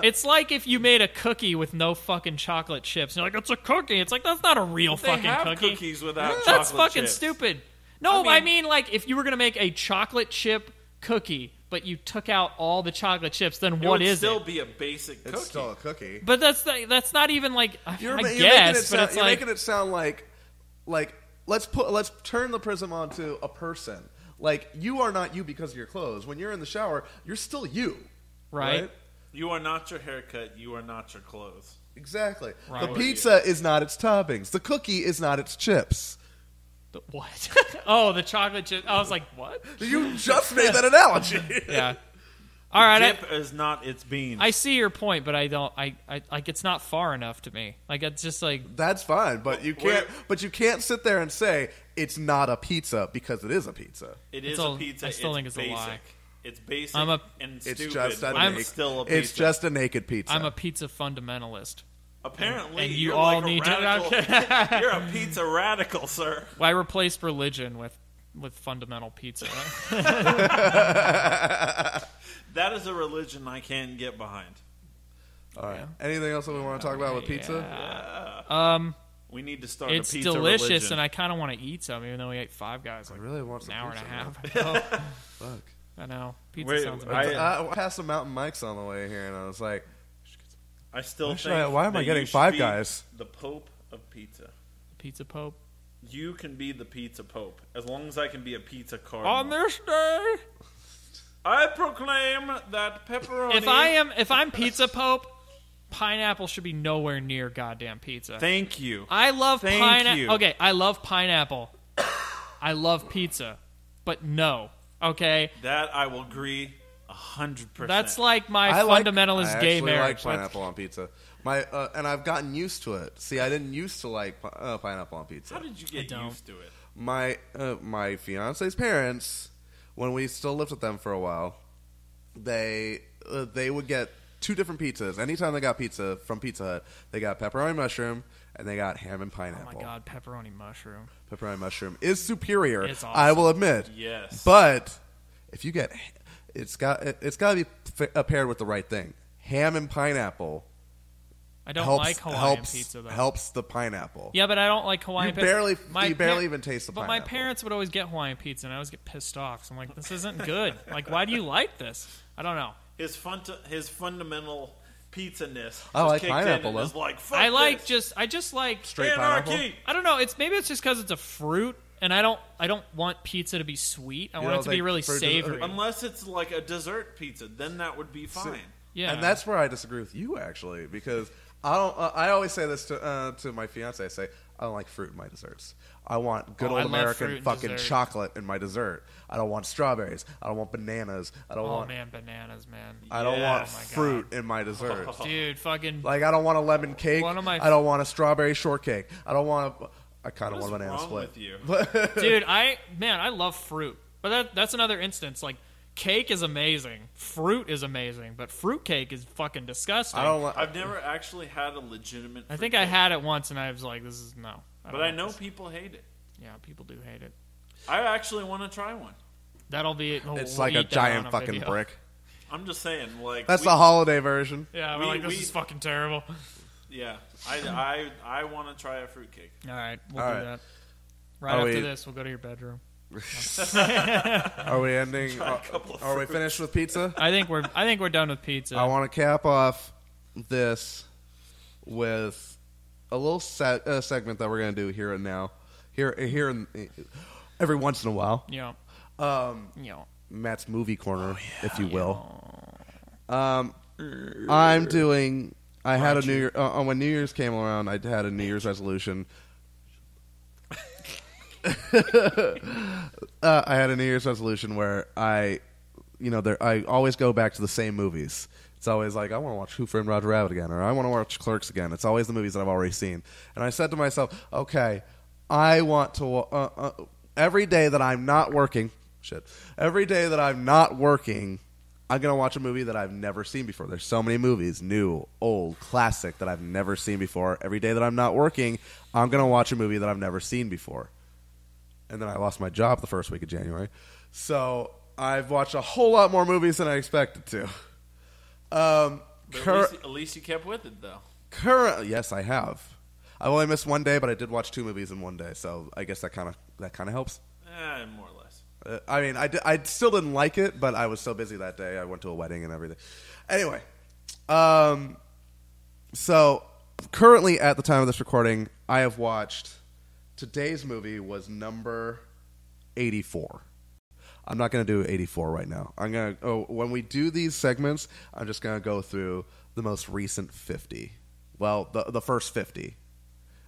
Speaker 2: It's like if you made a cookie with no fucking chocolate chips. You're like, it's a cookie. It's like, that's not a real fucking cookie.
Speaker 3: Cookies without chocolate
Speaker 2: That's fucking
Speaker 3: chips.
Speaker 2: Stupid. No, I mean like if you were gonna make a chocolate chip cookie, but you took out all the chocolate chips, then what is it?
Speaker 3: It would still be a basic cookie.
Speaker 1: It's still a cookie.
Speaker 2: But that's not even like
Speaker 1: you're
Speaker 2: making
Speaker 1: it sound like let's turn the prism onto a person. Like, you are not you because of your clothes. When you're in the shower, you're still you.
Speaker 2: Right?
Speaker 3: You are not your haircut. You are not your clothes.
Speaker 1: Exactly.
Speaker 2: Right.
Speaker 1: The pizza is not its toppings. The cookie is not its chips.
Speaker 2: The what? Oh, the chocolate chip. I was like, what?
Speaker 1: You just made that analogy.
Speaker 2: Yeah. All right.
Speaker 3: Dip is not its beans.
Speaker 2: I see your point, but I don't. I like it's not far enough to me. Like it's just like
Speaker 1: That's fine, but you can't. But you can't sit there and say it's not a pizza because it is a pizza.
Speaker 3: It is
Speaker 2: a-
Speaker 3: a pizza.
Speaker 2: I still think
Speaker 3: it's
Speaker 2: it's a
Speaker 3: basic.
Speaker 2: lie.
Speaker 3: It's basic and
Speaker 1: It's
Speaker 3: stupid.
Speaker 1: just a
Speaker 3: but
Speaker 1: naked.
Speaker 3: it's still a pizza.
Speaker 1: It's just a naked pizza.
Speaker 2: I'm a pizza fundamentalist.
Speaker 3: Apparently,
Speaker 2: And you
Speaker 3: you're
Speaker 2: all
Speaker 3: like
Speaker 2: need
Speaker 3: a
Speaker 2: to-
Speaker 3: radical. You're a pizza radical, sir.
Speaker 2: I replaced religion with fundamental pizza.
Speaker 3: That is a religion I can get behind.
Speaker 1: All right. Anything else that we want to talk about with pizza?
Speaker 3: We need to start
Speaker 2: It's
Speaker 3: a pizza
Speaker 2: delicious,
Speaker 3: religion.
Speaker 2: and I kind of want to eat some, even though we ate Five Guys like
Speaker 1: I really want some
Speaker 2: an hour and
Speaker 1: pizza,
Speaker 2: a half
Speaker 1: man.
Speaker 2: ago.
Speaker 1: Fuck.
Speaker 2: I know pizza
Speaker 3: Wait,
Speaker 2: sounds
Speaker 3: I-
Speaker 2: amazing.
Speaker 1: I passed some Mountain Mike's on the way here, and I was like,
Speaker 3: I still
Speaker 1: Why
Speaker 3: think.
Speaker 1: should I- why am I
Speaker 3: that
Speaker 1: getting
Speaker 3: you should
Speaker 1: Five
Speaker 3: be
Speaker 1: Guys?
Speaker 3: The Pope of pizza.
Speaker 2: Pizza Pope.
Speaker 3: You can be the pizza Pope as long as I can be a pizza cardinal.
Speaker 2: On this day,
Speaker 3: I proclaim that pepperoni.
Speaker 2: if I'm Pizza Pope, pineapple should be nowhere near goddamn pizza.
Speaker 3: Thank you.
Speaker 2: I love
Speaker 3: Thank
Speaker 2: pineapple.
Speaker 3: you.
Speaker 2: Okay, I love pineapple. I love pizza, but no. Okay,
Speaker 3: That I will agree 100%.
Speaker 2: that's like my
Speaker 1: I
Speaker 2: fundamentalist gay
Speaker 1: actually
Speaker 2: marriage.
Speaker 1: like pineapple on pizza. And I've gotten used to it. See, I didn't used to like pineapple on pizza.
Speaker 3: How did you get
Speaker 2: don't.
Speaker 3: used to it?
Speaker 1: My fiance's parents, when we still lived with them for a while, they would get two different pizzas. Anytime they got pizza from Pizza Hut, they got pepperoni mushroom and they got ham and
Speaker 2: Oh
Speaker 1: pineapple.
Speaker 2: my god, pepperoni mushroom.
Speaker 1: Pepperoni mushroom is superior.
Speaker 2: It's awesome.
Speaker 1: I will admit.
Speaker 3: Yes.
Speaker 1: But if you get, it's got to be paired with the right thing. Ham and pineapple.
Speaker 2: I don't
Speaker 1: helps,
Speaker 2: like Hawaiian
Speaker 1: helps,
Speaker 2: pizza though.
Speaker 1: Helps the pineapple.
Speaker 2: Yeah, but I don't like Hawaiian
Speaker 1: You
Speaker 2: pizza.
Speaker 1: barely even taste the
Speaker 2: But
Speaker 1: pineapple.
Speaker 2: my parents would always get Hawaiian pizza, and I always get pissed off. So I'm like, this isn't good. Like, why do you like this? I don't know.
Speaker 3: His fundamental pizza-ness
Speaker 1: I
Speaker 3: just
Speaker 1: like
Speaker 3: kicked
Speaker 1: pineapple,
Speaker 3: in and
Speaker 1: though.
Speaker 3: is like, fuck
Speaker 2: I like
Speaker 3: this.
Speaker 2: I just like
Speaker 1: Straight
Speaker 3: Anarchy.
Speaker 1: pineapple.
Speaker 2: I don't know. Maybe it's just because it's a fruit, and I don't want pizza to be sweet. I want
Speaker 1: don't
Speaker 2: it to be
Speaker 1: think
Speaker 2: really
Speaker 1: fruit is-
Speaker 2: savory.
Speaker 3: Unless it's like a dessert pizza, then that would be fine.
Speaker 2: Yeah,
Speaker 1: And that's where I disagree with you, actually, because I don't. I always say this to my fiance. I say I don't like fruit in my desserts. I want good
Speaker 2: Oh, I
Speaker 1: old
Speaker 2: love
Speaker 1: American
Speaker 2: fruit in
Speaker 1: fucking
Speaker 2: dessert.
Speaker 1: chocolate in my dessert. I don't want strawberries. I don't want bananas. I don't
Speaker 2: oh
Speaker 1: want.
Speaker 2: man, bananas, man.
Speaker 1: I don't want
Speaker 3: Yes.
Speaker 2: Oh my God.
Speaker 1: fruit in my dessert.
Speaker 2: Dude, fucking.
Speaker 1: Like I don't want a lemon cake.
Speaker 2: One of my-
Speaker 1: I don't want a strawberry shortcake. I don't want a. I kind of
Speaker 3: What
Speaker 1: want a
Speaker 3: is
Speaker 1: banana
Speaker 3: wrong
Speaker 1: split.
Speaker 3: with you?
Speaker 2: Dude, I love fruit, but that's another instance. Like, cake is amazing, fruit is amazing, but fruit cake is fucking disgusting.
Speaker 1: I don't. Like,
Speaker 3: I've never actually had a legitimate.
Speaker 2: I think
Speaker 3: fruit
Speaker 2: I
Speaker 3: cake,
Speaker 2: had it once, and I was like, "This is no."
Speaker 3: but
Speaker 2: don't
Speaker 3: I
Speaker 2: like
Speaker 3: know
Speaker 2: this.
Speaker 3: people hate it.
Speaker 2: Yeah, people do hate it.
Speaker 3: I actually want to try one.
Speaker 2: That'll be it.
Speaker 1: it's
Speaker 2: We'll
Speaker 1: like a
Speaker 2: eat that on
Speaker 1: giant
Speaker 2: a
Speaker 1: fucking
Speaker 2: video.
Speaker 1: brick.
Speaker 3: I'm just saying, like
Speaker 1: That's the holiday version.
Speaker 2: Yeah, we're
Speaker 3: We-
Speaker 2: like, this
Speaker 3: we-
Speaker 2: is fucking terrible.
Speaker 3: Yeah, I want to try a fruitcake.
Speaker 2: All right, we'll
Speaker 1: All
Speaker 2: do
Speaker 1: right.
Speaker 2: that. Right
Speaker 1: Are
Speaker 2: after
Speaker 1: we-
Speaker 2: this, we'll go to your bedroom.
Speaker 1: Are we ending?
Speaker 3: Try a couple of
Speaker 1: Are we
Speaker 3: fruits.
Speaker 1: finished with pizza?
Speaker 2: I think we're done with pizza.
Speaker 1: I want to cap off this with a little segment that we're going to do here and now, every once in a while.
Speaker 2: Yeah.
Speaker 1: Matt's movie corner, if you will. I'm doing. I had a New Year when New Year's came around. I had a New Year's resolution. I had a New Year's resolution where I always go back to the same movies. It's always like, I want to watch Who Framed Roger Rabbit again, or I want to watch Clerks again. It's always the movies that I've already seen. And I said to myself, okay, I want to every day that I'm not working, every day that I'm not working, I'm going to watch a movie that I've never seen before. There's so many movies, new, old, classic, that I've never seen before. Every day that I'm not working, I'm going to watch a movie that I've never seen before. And then I lost my job the first week of January. So I've watched a whole lot more movies than I expected to.
Speaker 3: But at least you kept with it, though.
Speaker 1: Yes, I have. I've only missed one day, but I did watch 2 movies in one day, so I guess that kind of helps.
Speaker 3: More or less.
Speaker 1: I mean, I still didn't like it, but I was so busy that day. I went to a wedding and everything. Anyway, so currently at the time of this recording, I have watched. Today's movie was number 84. I'm not going to do 84 right now. When we do these segments, I'm just going to go through the most recent 50. Well, the first 50.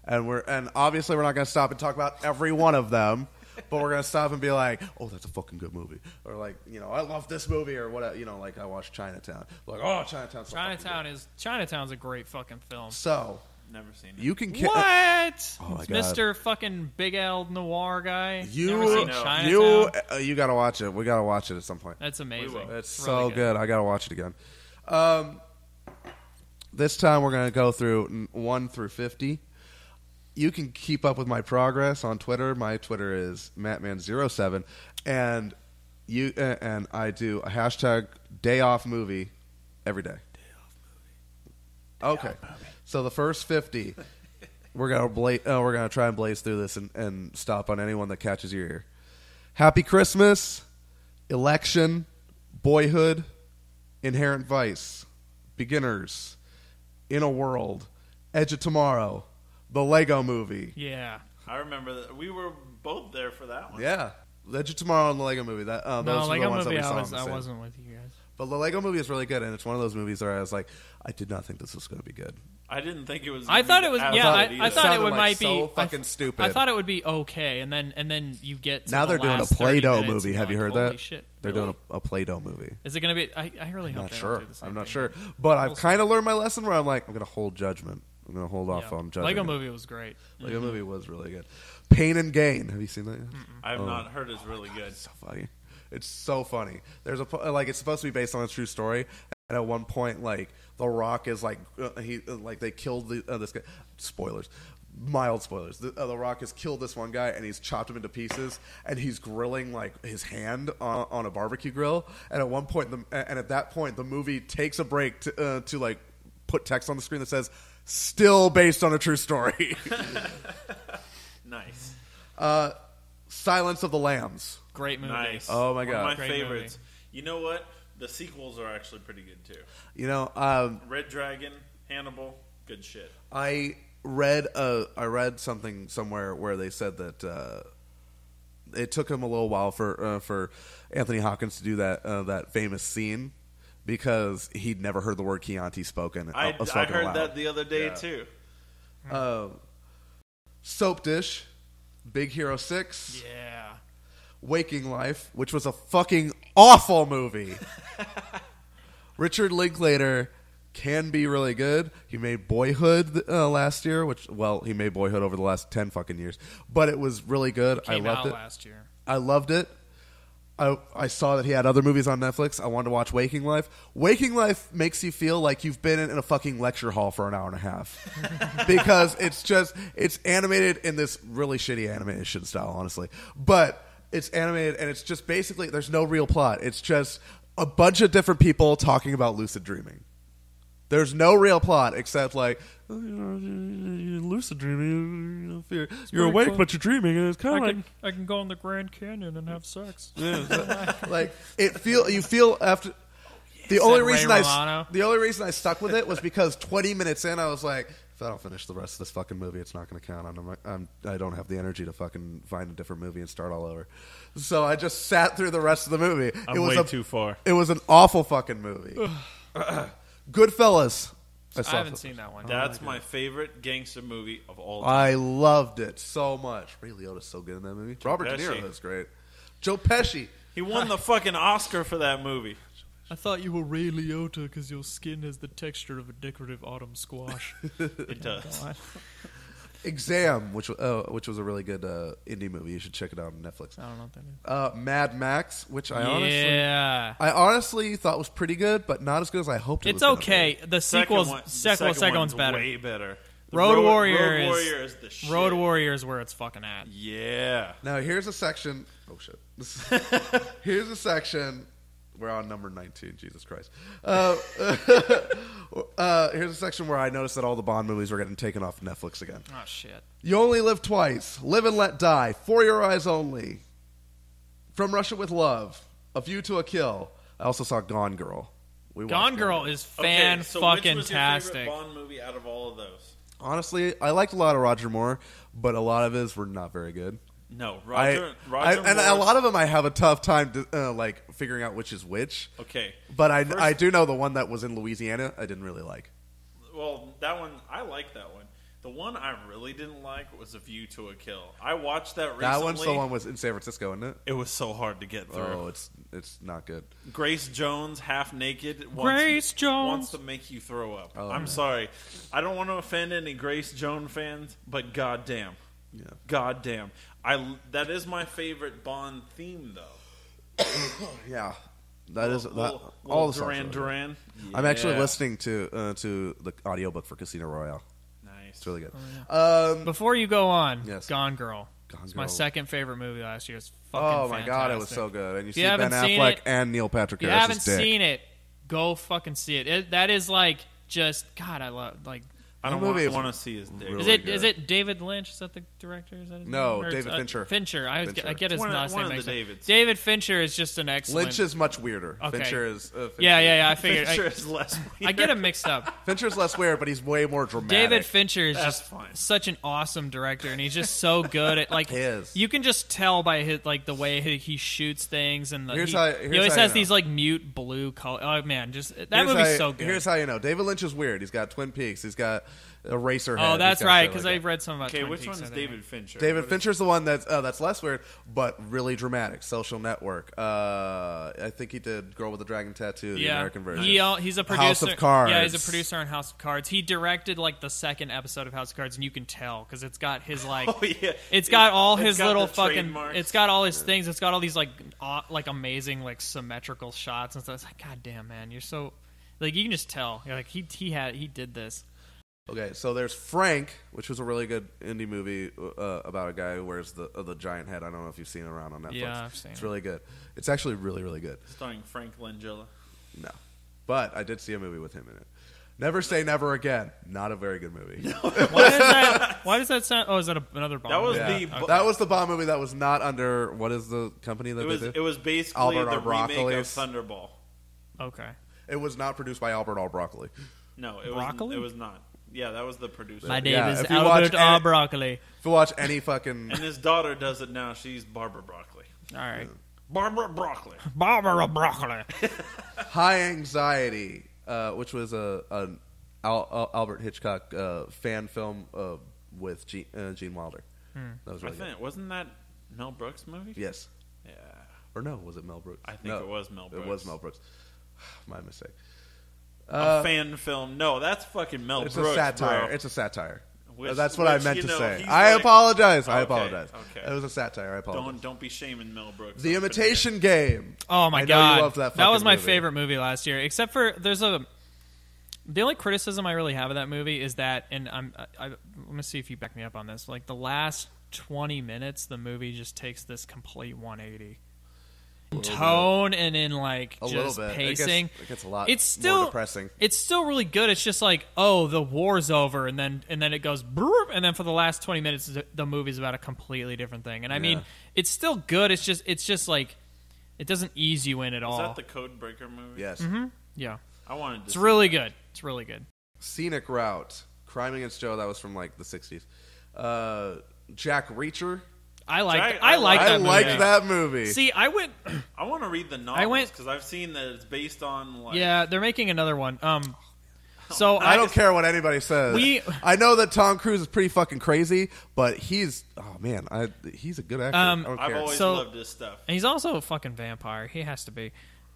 Speaker 1: And obviously we're not going to stop and talk about every one of them, but we're going to stop and be like, oh, that's a fucking good movie. Or like, I love this movie or whatever. Like I watched Chinatown. Like, oh,
Speaker 2: Chinatown's a great fucking film.
Speaker 1: So,
Speaker 3: never seen it.
Speaker 1: you can
Speaker 2: What?
Speaker 1: Oh my God.
Speaker 2: Mr. fucking Big L Noir guy.
Speaker 1: You
Speaker 2: Never seen Chinatown?
Speaker 1: you got to watch it. We got to watch it at some point.
Speaker 2: That's amazing.
Speaker 1: It's
Speaker 2: really
Speaker 1: so good. I got to watch it again. This time we're going to go through 1 through 50. You can keep up with my progress on Twitter. My Twitter is Mattman07, and I do a hashtag #DayOffMovie every day. Okay, so the first 50, we're gonna try and blaze through this and stop on anyone that catches your ear. Happy Christmas, Election, Boyhood, Inherent Vice, Beginners, In a World, Edge of Tomorrow, The Lego Movie.
Speaker 2: Yeah.
Speaker 3: I remember that. We were both there for that one.
Speaker 1: Yeah. Edge of Tomorrow and The Lego Movie. Those were
Speaker 2: Lego
Speaker 1: the ones
Speaker 2: Movie,
Speaker 1: that we saw.
Speaker 2: I wasn't with you guys.
Speaker 1: But The Lego Movie is really good, and it's one of those movies where I was like, I did not think this was going to be good.
Speaker 3: I didn't think it was.
Speaker 2: I thought it was. Yeah, I thought it might
Speaker 1: so
Speaker 2: be
Speaker 1: fucking stupid.
Speaker 2: I thought it would be okay, and then you get to
Speaker 1: now
Speaker 2: the
Speaker 1: they're doing a
Speaker 2: last 30
Speaker 1: Play-Doh
Speaker 2: minutes
Speaker 1: movie.
Speaker 2: and
Speaker 1: Have you
Speaker 2: you're
Speaker 1: heard
Speaker 2: like,
Speaker 1: that?
Speaker 2: Holy shit!
Speaker 1: They're
Speaker 2: Really?
Speaker 1: doing a Play-Doh movie.
Speaker 2: Is it going to be? I really hope
Speaker 1: I'm not
Speaker 2: they
Speaker 1: sure.
Speaker 2: don't do the same
Speaker 1: I'm not
Speaker 2: thing.
Speaker 1: sure, but I've kind of learned my lesson where I'm like, I'm going to hold judgment. I'm going to hold off on judgment.
Speaker 2: Lego Movie was great.
Speaker 1: Lego Movie was really good. Pain and Gain. Have you seen that yet?
Speaker 3: I have not heard it's really good.
Speaker 1: It's so funny. It's so funny. There's it's supposed to be based on a true story, and at one point, like The Rock is they killed this guy. Spoilers, mild spoilers. The Rock has killed this one guy, and he's chopped him into pieces, and he's grilling like his hand on a barbecue grill. And at one point, at that point, the movie takes a break to like put text on the screen that says, "Still based on a true story."
Speaker 3: Nice.
Speaker 1: Silence of the Lambs.
Speaker 2: Great movie.
Speaker 3: Nice.
Speaker 1: Oh my God.
Speaker 3: One of my
Speaker 2: Great
Speaker 3: favorites. Movie. You know what? The sequels are actually pretty good too. Red Dragon, Hannibal, good shit.
Speaker 1: I read something somewhere where they said that it took him a little while for Anthony Hopkins to do that famous scene because he'd never heard the word Chianti spoken.
Speaker 3: I heard
Speaker 1: aloud.
Speaker 3: that the other day too.
Speaker 1: Soap Dish, Big Hero 6.
Speaker 2: Yeah.
Speaker 1: Waking Life, which was a fucking awful movie. Richard Linklater can be really good. He made Boyhood last year, he made Boyhood over the last 10 fucking years. But it was really good.
Speaker 2: Came
Speaker 1: I loved
Speaker 2: out
Speaker 1: it.
Speaker 2: last year.
Speaker 1: I loved it. I saw that he had other movies on Netflix. I wanted to watch Waking Life. Waking Life makes you feel like you've been in a fucking lecture hall for an hour and a half. Because it's animated in this really shitty animation style, honestly. But it's animated, and it's just basically, there's no real plot. It's just a bunch of different people talking about lucid dreaming. There's no real plot except like, you're lucid dreaming. You're awake, fun. But you're dreaming, and it's kind of like
Speaker 2: I can go in the Grand Canyon and have sex.
Speaker 1: Yeah, like you feel after. The only reason I stuck with it was because 20 minutes in, I was like, if I don't finish the rest of this fucking movie, it's not going to count. I don't have the energy to fucking find a different movie and start all over. So I just sat through the rest of the movie.
Speaker 3: I'm way too far.
Speaker 1: It was an awful fucking movie. Goodfellas.
Speaker 2: I haven't seen that one.
Speaker 3: That's my favorite gangster movie of all time.
Speaker 1: I loved it so much. Ray Liotta's so good in that movie. Robert De Niro is great. Joe Pesci.
Speaker 3: He won the fucking Oscar for that movie.
Speaker 2: I thought you were Ray Liotta because your skin has the texture of a decorative autumn squash.
Speaker 3: It does.
Speaker 1: Exam, which was a really good indie movie. You should check it out on Netflix.
Speaker 2: I don't know what that is.
Speaker 1: Mad Max, which I honestly thought was pretty good, but not as good as I hoped it was.
Speaker 2: It's okay. The second one's better.
Speaker 3: Way better.
Speaker 2: Road Warrior
Speaker 3: is the shit.
Speaker 2: Road Warrior is where it's fucking at.
Speaker 3: Yeah.
Speaker 1: Now here's a section. Oh shit. Here's a section. We're on number 19. Jesus Christ. Here's a section where I noticed that all the Bond movies were getting taken off Netflix again.
Speaker 2: Oh, shit.
Speaker 1: You Only Live Twice, Live and Let Die, For Your Eyes Only, From Russia with Love, A View to a Kill. I also saw Gone Girl.
Speaker 2: Gone Girl is
Speaker 3: so
Speaker 2: fucking
Speaker 3: which was your
Speaker 2: tastic.
Speaker 3: favorite Bond movie out of all of those?
Speaker 1: Honestly, I liked a lot of Roger Moore, but a lot of his were not very good.
Speaker 3: No, Roger
Speaker 1: and
Speaker 3: Moore's,
Speaker 1: a lot of them I have a tough time figuring out which is which.
Speaker 3: Okay.
Speaker 1: But I do know the one that was in Louisiana I didn't really like.
Speaker 3: Well, that one, I like that one. The one I really didn't like was A View to a Kill. I watched that recently.
Speaker 1: That one's the one was in San Francisco, isn't it?
Speaker 3: It was so hard to get through.
Speaker 1: Oh, it's not good.
Speaker 3: Grace Jones, half naked,
Speaker 2: Grace Jones
Speaker 3: wants to make you throw up.
Speaker 1: Oh,
Speaker 3: I'm
Speaker 1: man.
Speaker 3: sorry. I don't want to offend any Grace Jones fans, but goddamn.
Speaker 1: Yeah.
Speaker 3: Goddamn. That is my favorite Bond theme, though.
Speaker 1: Yeah. That is
Speaker 3: Little
Speaker 1: all the songs
Speaker 3: Duran
Speaker 1: are really
Speaker 3: Duran.
Speaker 1: good. I'm actually
Speaker 3: Yeah.
Speaker 1: listening to the audiobook for Casino Royale.
Speaker 3: Nice.
Speaker 1: It's really good.
Speaker 2: Before you go on,
Speaker 1: Yes.
Speaker 2: Gone Girl.
Speaker 1: Gone
Speaker 2: It's my
Speaker 1: Girl.
Speaker 2: second favorite movie last year. It's fucking
Speaker 1: Oh my god, it was
Speaker 2: fantastic.
Speaker 1: so good. And you
Speaker 2: If
Speaker 1: see
Speaker 2: you
Speaker 1: Ben
Speaker 2: haven't seen
Speaker 1: Affleck
Speaker 2: it-
Speaker 1: and Neil Patrick
Speaker 2: If you
Speaker 1: Harris's
Speaker 2: haven't
Speaker 1: dick.
Speaker 2: seen it, go fucking see it. That is like just God. I love like.
Speaker 3: I don't
Speaker 1: The movie is
Speaker 3: want to see his dick.
Speaker 1: really
Speaker 2: Is it
Speaker 1: good.
Speaker 2: is it David Lynch? Is that the director? Is that his
Speaker 1: No,
Speaker 2: name? Or
Speaker 1: David
Speaker 2: it's,
Speaker 1: Fincher.
Speaker 2: Fincher. I
Speaker 1: Fincher.
Speaker 2: get his
Speaker 3: One of-
Speaker 2: last
Speaker 3: one
Speaker 2: name
Speaker 3: of
Speaker 2: mixed
Speaker 3: the
Speaker 2: up.
Speaker 3: Davids.
Speaker 2: David Fincher is just an excellent.
Speaker 1: Lynch is much weirder.
Speaker 2: Okay.
Speaker 1: Fincher is Fincher.
Speaker 2: Yeah. I figured.
Speaker 3: Fincher is less
Speaker 2: I get him mixed up.
Speaker 1: Fincher's less weird, but he's way more dramatic.
Speaker 2: David Fincher is
Speaker 3: That's
Speaker 2: just
Speaker 3: fine.
Speaker 2: such an awesome director, and he's just so good at like.
Speaker 1: He is.
Speaker 2: You can just tell by his like the way he shoots things, and
Speaker 1: Here's
Speaker 2: he
Speaker 1: how
Speaker 2: always
Speaker 1: you
Speaker 2: has
Speaker 1: know.
Speaker 2: these like mute blue color. Oh man, just that
Speaker 1: Here's
Speaker 2: movie's
Speaker 1: how-
Speaker 2: so good.
Speaker 1: Here's how you know. David Lynch is weird. He's got Twin Peaks. He's got Eraserhead.
Speaker 2: Oh, that's
Speaker 1: He's got
Speaker 2: right,
Speaker 1: shit
Speaker 2: because
Speaker 1: like
Speaker 2: I've read some about.
Speaker 3: Okay,
Speaker 2: Twin
Speaker 3: which
Speaker 2: Peaks,
Speaker 3: one is
Speaker 2: I think.
Speaker 3: David Fincher?
Speaker 1: David
Speaker 3: What is-
Speaker 1: Fincher's the one that's less weird, but really dramatic. Social Network. I think he did Girl with the Dragon Tattoo, the American version.
Speaker 2: He's a producer.
Speaker 1: House of Cards.
Speaker 2: Yeah, he's a producer on House of Cards. He directed like the second episode of House of Cards, and you can tell because it's got his like.
Speaker 3: Oh yeah,
Speaker 2: It's got all
Speaker 3: it's
Speaker 2: his
Speaker 3: got
Speaker 2: little
Speaker 3: the
Speaker 2: fucking.
Speaker 3: trademarks.
Speaker 2: It's got all his things. It's got all these like amazing like symmetrical shots and stuff. It's like, God damn, man, you're so like you can just tell. You're like he did this.
Speaker 1: Okay, so there's Frank, which was a really good indie movie about a guy who wears the giant head. I don't know if you've seen it around on Netflix.
Speaker 2: Yeah, I've seen
Speaker 1: It's
Speaker 2: it.
Speaker 1: really good. It's actually really, really good.
Speaker 3: starring Frank Langella.
Speaker 1: No. But I did see a movie with him in it. Never Say Never Again. Not a very good movie.
Speaker 2: Why does that sound? Oh, is that another Bond?
Speaker 3: That was
Speaker 2: movie?
Speaker 3: the-
Speaker 1: That was the Bond movie that was not under, what is the company that
Speaker 3: It was
Speaker 1: they did?
Speaker 3: it was basically
Speaker 1: Albert
Speaker 3: the
Speaker 1: R.
Speaker 3: remake of
Speaker 1: Broccoli's.
Speaker 3: Thunderball.
Speaker 2: Okay.
Speaker 1: It was not produced by Albert R. Broccoli.
Speaker 3: No, it
Speaker 2: Broccoli?
Speaker 3: was not. Yeah, that was the producer.
Speaker 2: My name
Speaker 1: Yeah,
Speaker 2: is
Speaker 1: if you watch
Speaker 2: Albert R.
Speaker 1: any-
Speaker 2: Broccoli.
Speaker 1: If you watch any fucking...
Speaker 3: And his daughter does it now. She's Barbara Broccoli.
Speaker 2: All right.
Speaker 3: Barbara Broccoli.
Speaker 2: Barbara Broccoli.
Speaker 1: High Anxiety, which was an Albert Hitchcock fan film with Gene Wilder. That was
Speaker 3: I
Speaker 1: really good.
Speaker 3: think wasn't that Mel Brooks movie?
Speaker 1: Yes.
Speaker 3: Yeah.
Speaker 1: Or no, was it Mel Brooks?
Speaker 3: I think
Speaker 1: No,
Speaker 3: it was Mel Brooks.
Speaker 1: It was Mel Brooks. My mistake.
Speaker 3: A fan film. No, that's fucking Mel
Speaker 1: It's
Speaker 3: Brooks.
Speaker 1: a satire.
Speaker 3: Bro.
Speaker 1: It's a satire.
Speaker 3: Which-
Speaker 1: That's what I
Speaker 3: which,
Speaker 1: meant
Speaker 3: you
Speaker 1: to
Speaker 3: know,
Speaker 1: say.
Speaker 3: he's
Speaker 1: I
Speaker 3: like-
Speaker 1: apologize. I
Speaker 3: Okay,
Speaker 1: apologize.
Speaker 3: okay.
Speaker 1: It was a satire. I apologize.
Speaker 3: Don't be shaming Mel Brooks.
Speaker 1: The
Speaker 3: on
Speaker 1: Imitation Game.
Speaker 2: Oh my
Speaker 1: I know
Speaker 2: god,
Speaker 1: you loved that
Speaker 2: was
Speaker 1: fucking
Speaker 2: my
Speaker 1: movie.
Speaker 2: favorite movie last year. Except for the only criticism I really have of that movie is that, and I'm gonna see if you back me up on this. Like the last 20 minutes, the movie just takes this complete 180 in tone and in like
Speaker 1: A little
Speaker 2: just
Speaker 1: bit.
Speaker 2: pacing.
Speaker 1: It gets a lot
Speaker 2: It's still
Speaker 1: more depressing.
Speaker 2: It's still really good. It's just like, oh, the war's over, and then it goes, brrr, and then for the last 20 minutes, the movie's about a completely different thing. And I mean, it's still good. It's just like it doesn't ease you in at all.
Speaker 3: Is that the Code Breaker movie?
Speaker 1: Yes.
Speaker 2: Yeah,
Speaker 3: I wanted to.
Speaker 2: it's
Speaker 3: see
Speaker 2: really good. It's really good.
Speaker 1: Scenic Route. Crime Against Joe. That was from like the 60s. Jack Reacher.
Speaker 2: I like
Speaker 3: Jack-
Speaker 2: I like
Speaker 1: I
Speaker 2: that movie.
Speaker 1: liked that movie.
Speaker 2: See, I went.
Speaker 3: I want to read the
Speaker 2: I
Speaker 3: novels
Speaker 2: went-
Speaker 3: because I've seen that it's based on like.
Speaker 2: Yeah, they're making another one. So
Speaker 1: I don't care what anybody says. I know that Tom Cruise is pretty fucking crazy, but he's he's a good actor. I don't
Speaker 3: I've
Speaker 1: care.
Speaker 3: always
Speaker 2: So-
Speaker 3: loved his stuff.
Speaker 2: And he's also a fucking vampire. He has to be.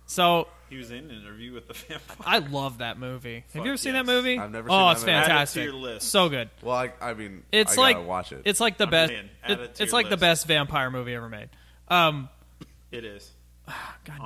Speaker 2: So
Speaker 3: He was in an interview with the vampire.
Speaker 2: I love that movie. Have you ever seen
Speaker 3: yes.
Speaker 2: that movie?
Speaker 1: I've never
Speaker 2: Oh,
Speaker 1: seen
Speaker 2: it's
Speaker 1: that movie.
Speaker 3: Add it to
Speaker 2: fantastic.
Speaker 3: your list.
Speaker 2: So good.
Speaker 1: Well, I mean,
Speaker 2: It's
Speaker 1: I
Speaker 2: like
Speaker 1: gotta watch it.
Speaker 2: It's like the
Speaker 3: I'm
Speaker 2: best.
Speaker 3: in. Add it to
Speaker 2: It's
Speaker 3: your
Speaker 2: like the
Speaker 3: list.
Speaker 2: best vampire movie ever made.
Speaker 3: It is.
Speaker 2: God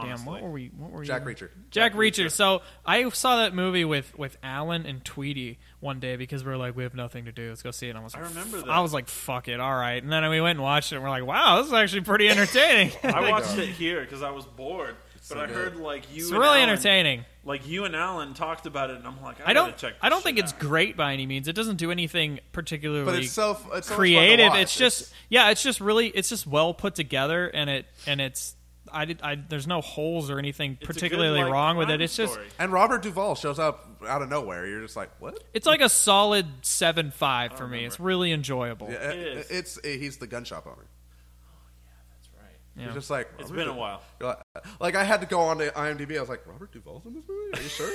Speaker 2: damn,
Speaker 3: Honestly.
Speaker 2: what were
Speaker 1: Jack
Speaker 2: you?
Speaker 1: Reacher.
Speaker 2: Jack Reacher. So I saw that movie with Alan and Tweety one day because we were like, we have nothing to do. Let's go see it. And I
Speaker 3: remember that.
Speaker 2: I was like, fuck it, all right. And then we went and watched it. And we're like, wow, this is actually pretty entertaining.
Speaker 3: I watched it here because I was bored. But
Speaker 1: so
Speaker 3: I
Speaker 1: good.
Speaker 3: heard like you.
Speaker 2: It's
Speaker 3: and
Speaker 2: really
Speaker 3: Alan,
Speaker 2: entertaining.
Speaker 3: Like you and Alan talked about it, and I'm like,
Speaker 2: I don't
Speaker 3: Check
Speaker 2: think it's great by any means. It doesn't do anything particularly
Speaker 1: But it's so much fun to
Speaker 2: creative.
Speaker 1: watch.
Speaker 2: It's just it's just well put together, and it's there's no holes or anything
Speaker 3: It's a
Speaker 2: particularly
Speaker 3: good, like,
Speaker 2: wrong with it.
Speaker 3: crime
Speaker 2: It's just
Speaker 3: story.
Speaker 1: And Robert Duvall shows up out of nowhere. You're just like, what?
Speaker 2: it's like a solid 7.5 for me.
Speaker 3: remember.
Speaker 2: It's really enjoyable.
Speaker 1: Yeah,
Speaker 3: It is.
Speaker 1: he's the gun shop owner.
Speaker 2: Yeah.
Speaker 1: You're just like,
Speaker 3: It's been a while.
Speaker 1: You're like I had to go on to IMDb. I was like, Robert Duvall's in this movie? Are you sure?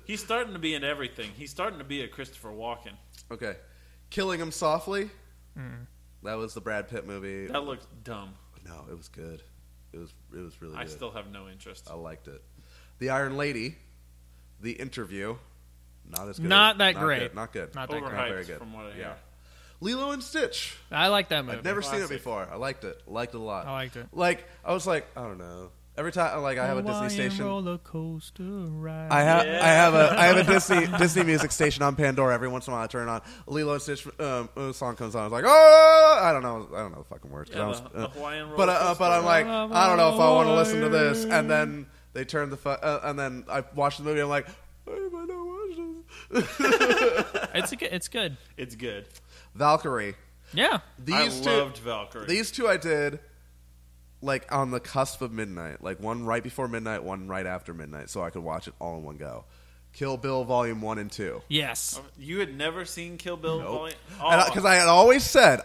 Speaker 3: He's starting to be in everything. He's starting to be a Christopher Walken.
Speaker 1: Okay. Killing Him Softly. That was the Brad Pitt movie.
Speaker 3: That looks dumb.
Speaker 1: No, it was good. It was really good.
Speaker 3: I still have no interest.
Speaker 1: I liked it. The Iron Lady. The Interview. Not as good.
Speaker 2: Not that great.
Speaker 1: Not good.
Speaker 2: Not that great.
Speaker 3: Overhyped,
Speaker 1: Very good.
Speaker 3: from what I hear.
Speaker 1: Yeah. Lilo and Stitch.
Speaker 2: I like that movie.
Speaker 1: I've never seen it
Speaker 3: Classic.
Speaker 1: before. I liked it. Liked it a lot.
Speaker 2: I liked it.
Speaker 1: Like, I was like, I don't know. Every time, like, I have a Disney station.
Speaker 2: Roller coaster ride.
Speaker 1: I have a Disney music station on Pandora. Every once in a while, I turn it on. A Lilo and Stitch song comes on. I was like, oh, I don't know the fucking words.
Speaker 3: Yeah, the Hawaiian roller
Speaker 1: but
Speaker 3: coaster.
Speaker 1: I'm like, I don't know if I want to listen to this. And then they turn and then I watch the movie. I'm like, why have I not watched this?
Speaker 2: It's good.
Speaker 3: It's good.
Speaker 1: Valkyrie.
Speaker 2: Yeah.
Speaker 3: I loved Valkyrie.
Speaker 1: These two I did like on the cusp of midnight, like one right before midnight, one right after midnight, so I could watch it all in one go. Kill Bill Volume 1 and 2.
Speaker 2: Yes.
Speaker 3: You had never seen Kill Bill?
Speaker 1: Nope.
Speaker 3: Oh.
Speaker 1: Because I had always said,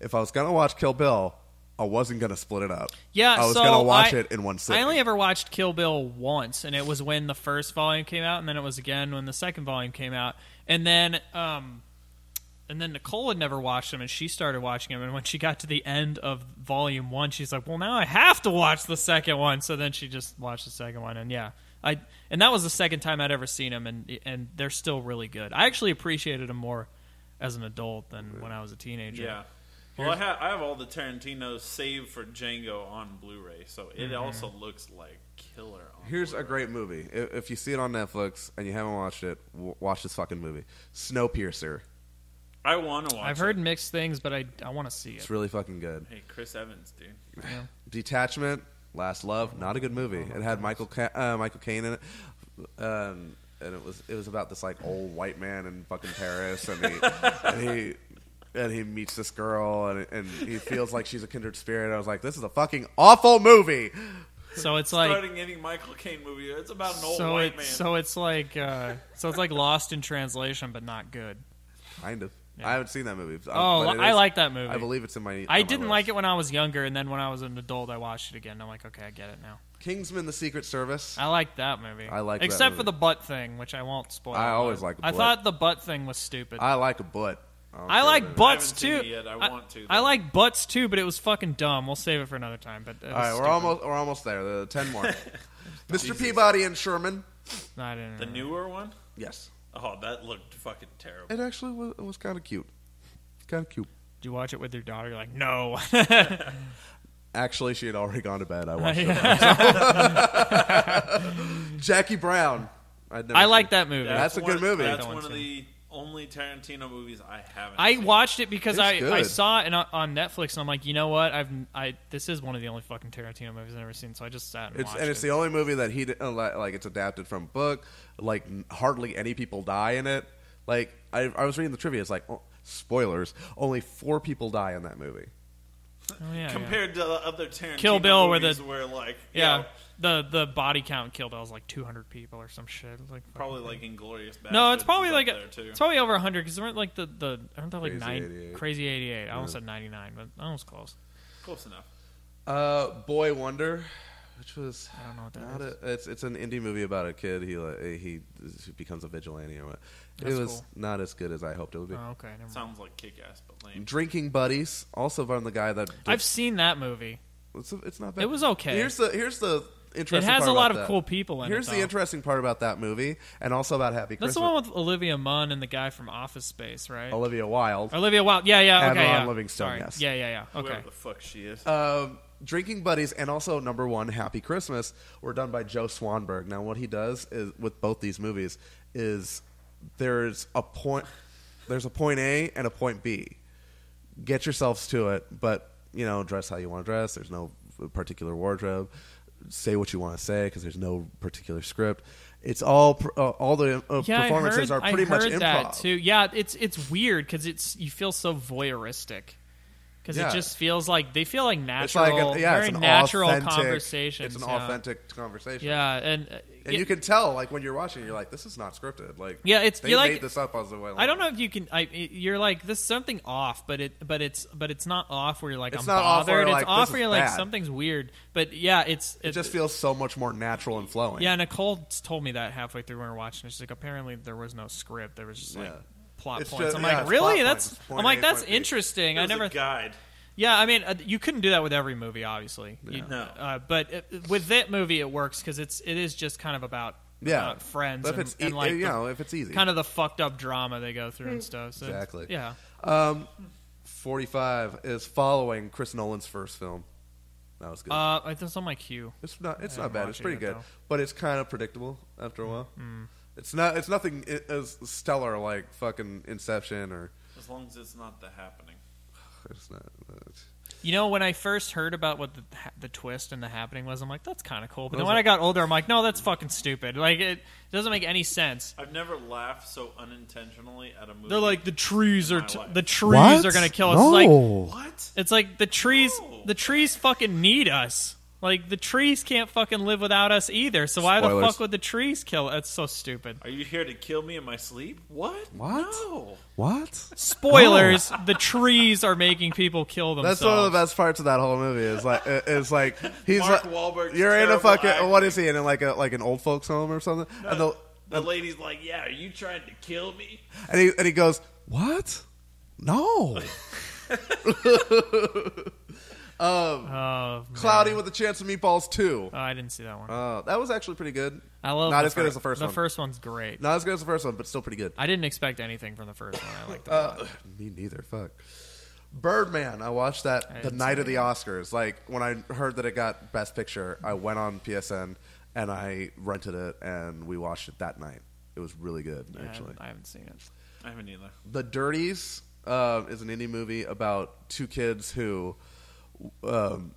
Speaker 1: if I was going to watch Kill Bill, I wasn't going to split it up.
Speaker 2: Yeah,
Speaker 1: I was
Speaker 2: so
Speaker 1: going to watch it in one sitting.
Speaker 2: I only ever watched Kill Bill once, and it was when the first volume came out, and then it was again when the second volume came out. And then Nicole had never watched them, and she started watching them. And when she got to the end of Volume 1, she's like, well, now I have to watch the second one. So then she just watched the second one. And yeah, and that was the second time I'd ever seen them, and they're still really good. I actually appreciated them more as an adult than when I was a teenager.
Speaker 3: Yeah. Well, I have all the Tarantinos saved for Django on Blu-ray, so it also looks like killer on
Speaker 1: Here's
Speaker 3: Blu-ray.
Speaker 1: a great movie. If you see it on Netflix and you haven't watched it, watch this fucking movie. Snowpiercer.
Speaker 3: I want to watch
Speaker 2: I've heard mixed things, but I want to see it.
Speaker 1: It's really fucking good.
Speaker 3: Hey, Chris Evans, dude.
Speaker 2: Yeah.
Speaker 1: Detachment, Last Love, not a good movie. It had Michael Caine in it, and it was about this like old white man in fucking Paris, and he meets this girl, and he feels like she's a kindred spirit. I was like, this is a fucking awful movie.
Speaker 2: So it's like
Speaker 3: Starting any Michael Caine movie, it's about an old white man.
Speaker 2: So it's like Lost in Translation, but not good.
Speaker 1: Kind of.
Speaker 2: Yeah.
Speaker 1: I haven't seen that movie.
Speaker 2: I like that movie.
Speaker 1: I believe it's in my.
Speaker 2: I
Speaker 1: on my
Speaker 2: didn't
Speaker 1: list.
Speaker 2: like it when I was younger, and then when I was an adult, I watched it again. And I'm like, okay, I get it now.
Speaker 1: Kingsman: The Secret Service.
Speaker 2: I like that movie.
Speaker 1: I like that
Speaker 2: except for
Speaker 1: movie.
Speaker 2: the butt thing, which I won't spoil.
Speaker 1: I always like a
Speaker 2: I
Speaker 1: butt.
Speaker 2: thought the butt thing was stupid.
Speaker 1: I like a butt.
Speaker 2: I like butts
Speaker 3: I haven't seen
Speaker 2: too.
Speaker 3: it yet. I want to, though.
Speaker 2: I like butts too, but it was fucking dumb. We'll save it for another time. But
Speaker 1: All right, we're almost there. 10 more. Mr. Peabody and Sherman.
Speaker 2: No, I didn't
Speaker 3: The
Speaker 2: know.
Speaker 3: newer one?
Speaker 1: Yes,
Speaker 3: Oh, that looked fucking terrible.
Speaker 1: it actually was kind of cute. Kind of cute.
Speaker 2: Did you watch it with your daughter? You're like, no.
Speaker 1: Actually, she had already gone to bed. I watched
Speaker 2: Yeah.
Speaker 1: it. Jackie Brown.
Speaker 2: I like that movie.
Speaker 1: That's a good movie.
Speaker 3: That's
Speaker 2: That
Speaker 3: one
Speaker 2: one's
Speaker 3: of
Speaker 2: good.
Speaker 3: the only Tarantino movies I haven't
Speaker 2: I
Speaker 3: seen.
Speaker 2: watched it because
Speaker 1: It's
Speaker 2: I
Speaker 1: good.
Speaker 2: saw it on Netflix, and I'm like, you know what? This is one of the only fucking Tarantino movies I've ever seen, so I just sat and watched it.
Speaker 1: It's the only movie that he like. It's adapted from book. Like hardly any people die in it. Like I was reading the trivia. It's like spoilers. Only 4 people die in that movie.
Speaker 2: Oh, yeah,
Speaker 3: Compared to the other Tarantino
Speaker 2: Kill Bill, where
Speaker 3: movies where like
Speaker 2: yeah. The body count in Kill Bill was like 200 people or some shit. It was like
Speaker 3: probably like Inglourious Basterds.
Speaker 2: no, it's probably
Speaker 3: is
Speaker 2: like
Speaker 3: up there, too.
Speaker 2: it's probably over 100 because aren't like aren't there like
Speaker 1: Crazy 88.
Speaker 2: Crazy 88? I almost said 99, but that was close.
Speaker 3: Close enough.
Speaker 1: Boy Wonder, which was
Speaker 2: I don't know what that is.
Speaker 1: it's an indie movie about a kid. He becomes a vigilante or what.
Speaker 2: That's
Speaker 1: it was
Speaker 2: cool.
Speaker 1: not as good as I hoped it would be.
Speaker 2: Oh, okay, never mind.
Speaker 3: Sounds like Kick-Ass, but lame.
Speaker 1: Drinking Buddies, also from the guy that
Speaker 2: I've seen that movie.
Speaker 1: it's not bad.
Speaker 2: It was okay.
Speaker 1: Here's the interesting.
Speaker 2: It has
Speaker 1: part
Speaker 2: a lot
Speaker 1: about
Speaker 2: of
Speaker 1: that.
Speaker 2: cool people in
Speaker 1: Here's
Speaker 2: it.
Speaker 1: the
Speaker 2: though.
Speaker 1: interesting part about that movie, and also about Happy
Speaker 2: That's
Speaker 1: Christmas.
Speaker 2: the one with Olivia Munn and the guy from Office Space, right?
Speaker 1: Olivia Wilde.
Speaker 2: Olivia Wilde. Yeah,
Speaker 1: And
Speaker 2: okay,
Speaker 1: Ron
Speaker 2: yeah.
Speaker 1: Livingston,
Speaker 2: Sorry.
Speaker 1: yes.
Speaker 2: Yeah. Okay.
Speaker 3: Whoever the fuck she is.
Speaker 1: Drinking Buddies and also number 1 Happy Christmas were done by Joe Swanberg. Now what he does is with both these movies is there's a point A and a point B. Get yourselves to it, but dress how you want to dress. There's no particular wardrobe. Say what you want to say because there's no particular script. It's all the performances are pretty much improv.
Speaker 2: that too. Yeah, it's weird because you feel so voyeuristic. because it just feels like they feel like natural,
Speaker 1: it's
Speaker 2: very
Speaker 1: it's an
Speaker 2: natural
Speaker 1: authentic,
Speaker 2: conversations.
Speaker 1: It's an authentic conversation.
Speaker 2: Yeah, and
Speaker 1: you can tell, like when you're watching, you're like, this is not scripted. Like, they made this up as a way.
Speaker 2: I don't know if you can. You're like, there's something off, but it's not off where you're like,
Speaker 1: it's
Speaker 2: I'm
Speaker 1: not
Speaker 2: bothered.
Speaker 1: Off
Speaker 2: it's off where you're like,
Speaker 1: bad.
Speaker 2: something's weird. But yeah, it
Speaker 1: just feels so much more natural and flowing.
Speaker 2: Yeah, Nicole told me that halfway through when we were watching. She's like, apparently there was no script. There was just like plot points.
Speaker 1: Just,
Speaker 2: I'm like, really?
Speaker 1: That's
Speaker 2: that's interesting.
Speaker 3: I never guide.
Speaker 2: Yeah, I mean, you couldn't do that with every movie, obviously.
Speaker 3: No.
Speaker 2: But with that movie, it works because it is just kind of about friends
Speaker 1: if it's
Speaker 2: and like
Speaker 1: if it's easy,
Speaker 2: kind of the fucked up drama they go through and stuff. So
Speaker 1: exactly.
Speaker 2: Yeah.
Speaker 1: 45 is following Chris Nolan's first film. That was good.
Speaker 2: It's on my queue.
Speaker 1: It's not bad. It's pretty good,
Speaker 2: though.
Speaker 1: but it's kind of predictable after a while. It's nothing as stellar like fucking Inception or.
Speaker 3: As long as it's not The Happening.
Speaker 1: It's not.
Speaker 2: You know, when I first heard about what the twist and the happening was, I'm like, that's kind of cool. But then when I got older, I'm like, no, that's fucking stupid. Like, it doesn't make any sense.
Speaker 3: I've never laughed so unintentionally at a movie.
Speaker 2: They're like, the trees are going to kill us.
Speaker 1: No.
Speaker 2: It's like,
Speaker 3: what?
Speaker 2: It's like the trees fucking need us. Like, the trees can't fucking live without us either. So why the fuck would the trees kill? That's so stupid.
Speaker 3: Are you here to kill me in my sleep? What?
Speaker 1: No. What?
Speaker 2: Spoilers. The trees are making people kill themselves.
Speaker 1: That's one of the best parts of that whole movie. Is like he's
Speaker 3: Mark
Speaker 1: like,
Speaker 3: Wahlberg's
Speaker 1: you're in a fucking
Speaker 3: acting.
Speaker 1: What is he in like an old folks home or something?
Speaker 3: No,
Speaker 1: and
Speaker 3: the lady's like, yeah, are you trying to kill me?
Speaker 1: And he goes, what? No. Cloudy with a Chance of Meatballs 2.
Speaker 2: Oh, I didn't see that one.
Speaker 1: That was actually pretty good.
Speaker 2: I love
Speaker 1: not as good as the first one.
Speaker 2: The first one's great.
Speaker 1: Not as good as the first one, but still pretty good.
Speaker 2: I didn't expect anything from the first one. I liked it a lot.
Speaker 1: Me neither. Fuck. Birdman. I watched that the night of the Oscars. Like when I heard that it got Best Picture, I went on PSN and I rented it and we watched it that night. It was really good. Actually,
Speaker 2: I haven't seen it.
Speaker 3: I haven't either.
Speaker 1: The Dirties is an indie movie about two kids who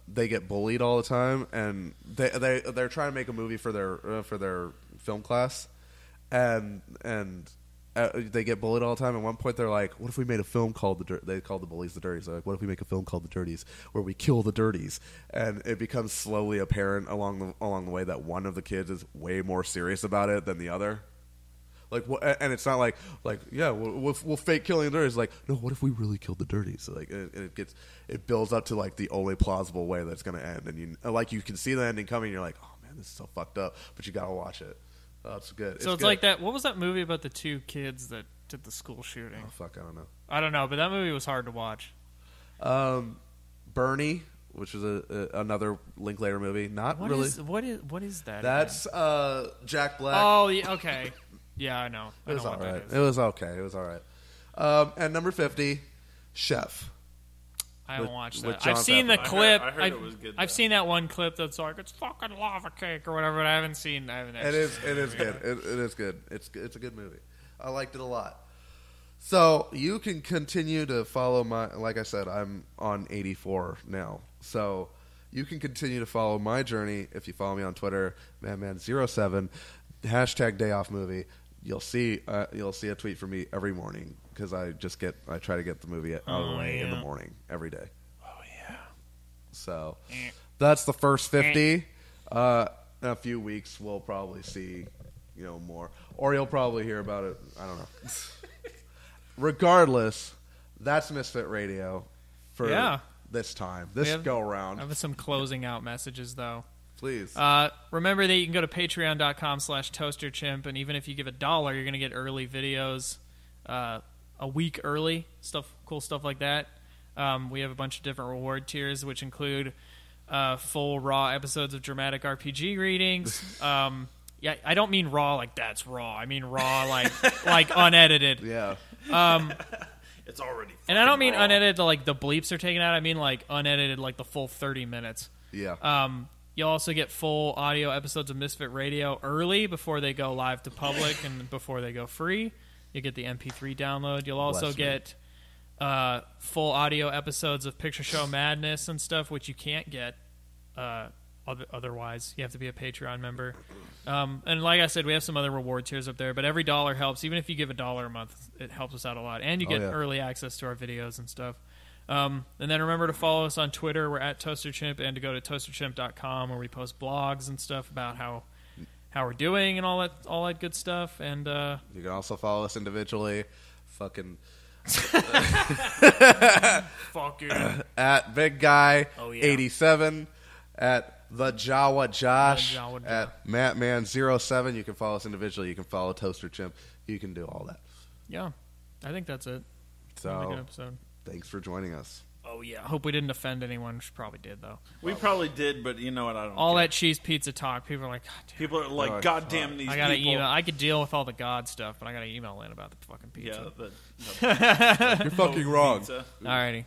Speaker 1: they get bullied all the time, and they're trying to make a movie for their film class, and they get bullied all the time. At one point, they're like, "What if we made a film called They call the bullies the Dirties. They're like, "What if we make a film called The Dirties, where we kill the Dirties?" And it becomes slowly apparent along the way that one of the kids is way more serious about it than the other. Like, and it's not like yeah, we'll fake killing the Dirties. Like, no, what if we really killed the Dirties? Like, it builds up to like the only plausible way that's going to end, and you can see the ending coming. And you're like, oh man, this is so fucked up, but you got to watch it. Oh, it's good.
Speaker 2: So it's
Speaker 1: good.
Speaker 2: like that. What was that movie about the two kids that did the school shooting?
Speaker 1: Oh fuck,
Speaker 2: I don't know, but that movie was hard to watch.
Speaker 1: Bernie, which is another Linklater movie.
Speaker 2: What is that?
Speaker 1: That's Jack Black.
Speaker 2: Oh, yeah, okay. Yeah, I know.
Speaker 1: It was all right. It was okay. It was all right. And number 50, Chef.
Speaker 2: I haven't watched that.
Speaker 1: John
Speaker 2: I've seen
Speaker 1: Favreau.
Speaker 2: the clip.
Speaker 3: I heard it was good.
Speaker 2: I've seen that one clip that's like, it's fucking lava cake or whatever, but I haven't seen.
Speaker 1: It is good. It is good. It's a good movie. I liked it a lot. So you can continue to follow like I said, I'm on 84 now. So you can continue to follow my journey if you follow me on Twitter, manman07, #dayoffmovie. You'll see a tweet from me every morning because I try to get the movie out of the way in the morning every day.
Speaker 3: Oh yeah.
Speaker 1: So that's the first 50. In a few weeks we'll probably see, more, or you'll probably hear about it. I don't know. Regardless, that's Misfit Radio for this time. Go around.
Speaker 2: I have some closing out messages though.
Speaker 1: Please.
Speaker 2: Remember that you can go to patreon.com/toasterchimp, and even if you give $1, you're going to get early videos a week early, cool stuff like that. We have a bunch of different reward tiers, which include full raw episodes of dramatic RPG readings. Yeah, I don't mean raw like that's raw. I mean raw like unedited.
Speaker 1: Yeah.
Speaker 3: It's already.
Speaker 2: And I don't mean
Speaker 3: raw.
Speaker 2: unedited like the bleeps are taken out. I mean like unedited like the full 30 minutes.
Speaker 1: Yeah.
Speaker 2: You'll also get full audio episodes of Misfit Radio early before they go live to public and before they go free. You get the MP3 download. You'll also get full audio episodes of Picture Show Madness and stuff, which you can't get otherwise. You have to be a Patreon member. And like I said, we have some other reward tiers up there, but every $1 helps. Even if you give $1 a month, it helps us out a lot. And you get early access to our videos and stuff. And then remember to follow us on Twitter. We're at ToasterChimp, and to go to toasterchimp.com where we post blogs and stuff about how we're doing and all that good stuff. And
Speaker 1: you can also follow us individually. Fucking at Big Guy 87, at the Jawa Josh, at Mattman07. You can follow us individually. You can follow Toaster Chimp. You can do all that.
Speaker 2: Yeah, I think that's it.
Speaker 1: So,
Speaker 2: good episode.
Speaker 1: Thanks for joining us.
Speaker 2: Oh yeah, I hope we didn't offend anyone. We probably did though.
Speaker 3: We probably did, but you know what? I don't.
Speaker 2: All
Speaker 3: care.
Speaker 2: that cheese pizza talk. People are like, God damn.
Speaker 3: People are like, God damn these.
Speaker 2: I gotta
Speaker 3: people.
Speaker 2: email. I could deal with all the God stuff, but I gotta email in about the fucking pizza.
Speaker 3: Yeah,
Speaker 1: You're fucking wrong.
Speaker 3: Pizza.
Speaker 2: Alrighty.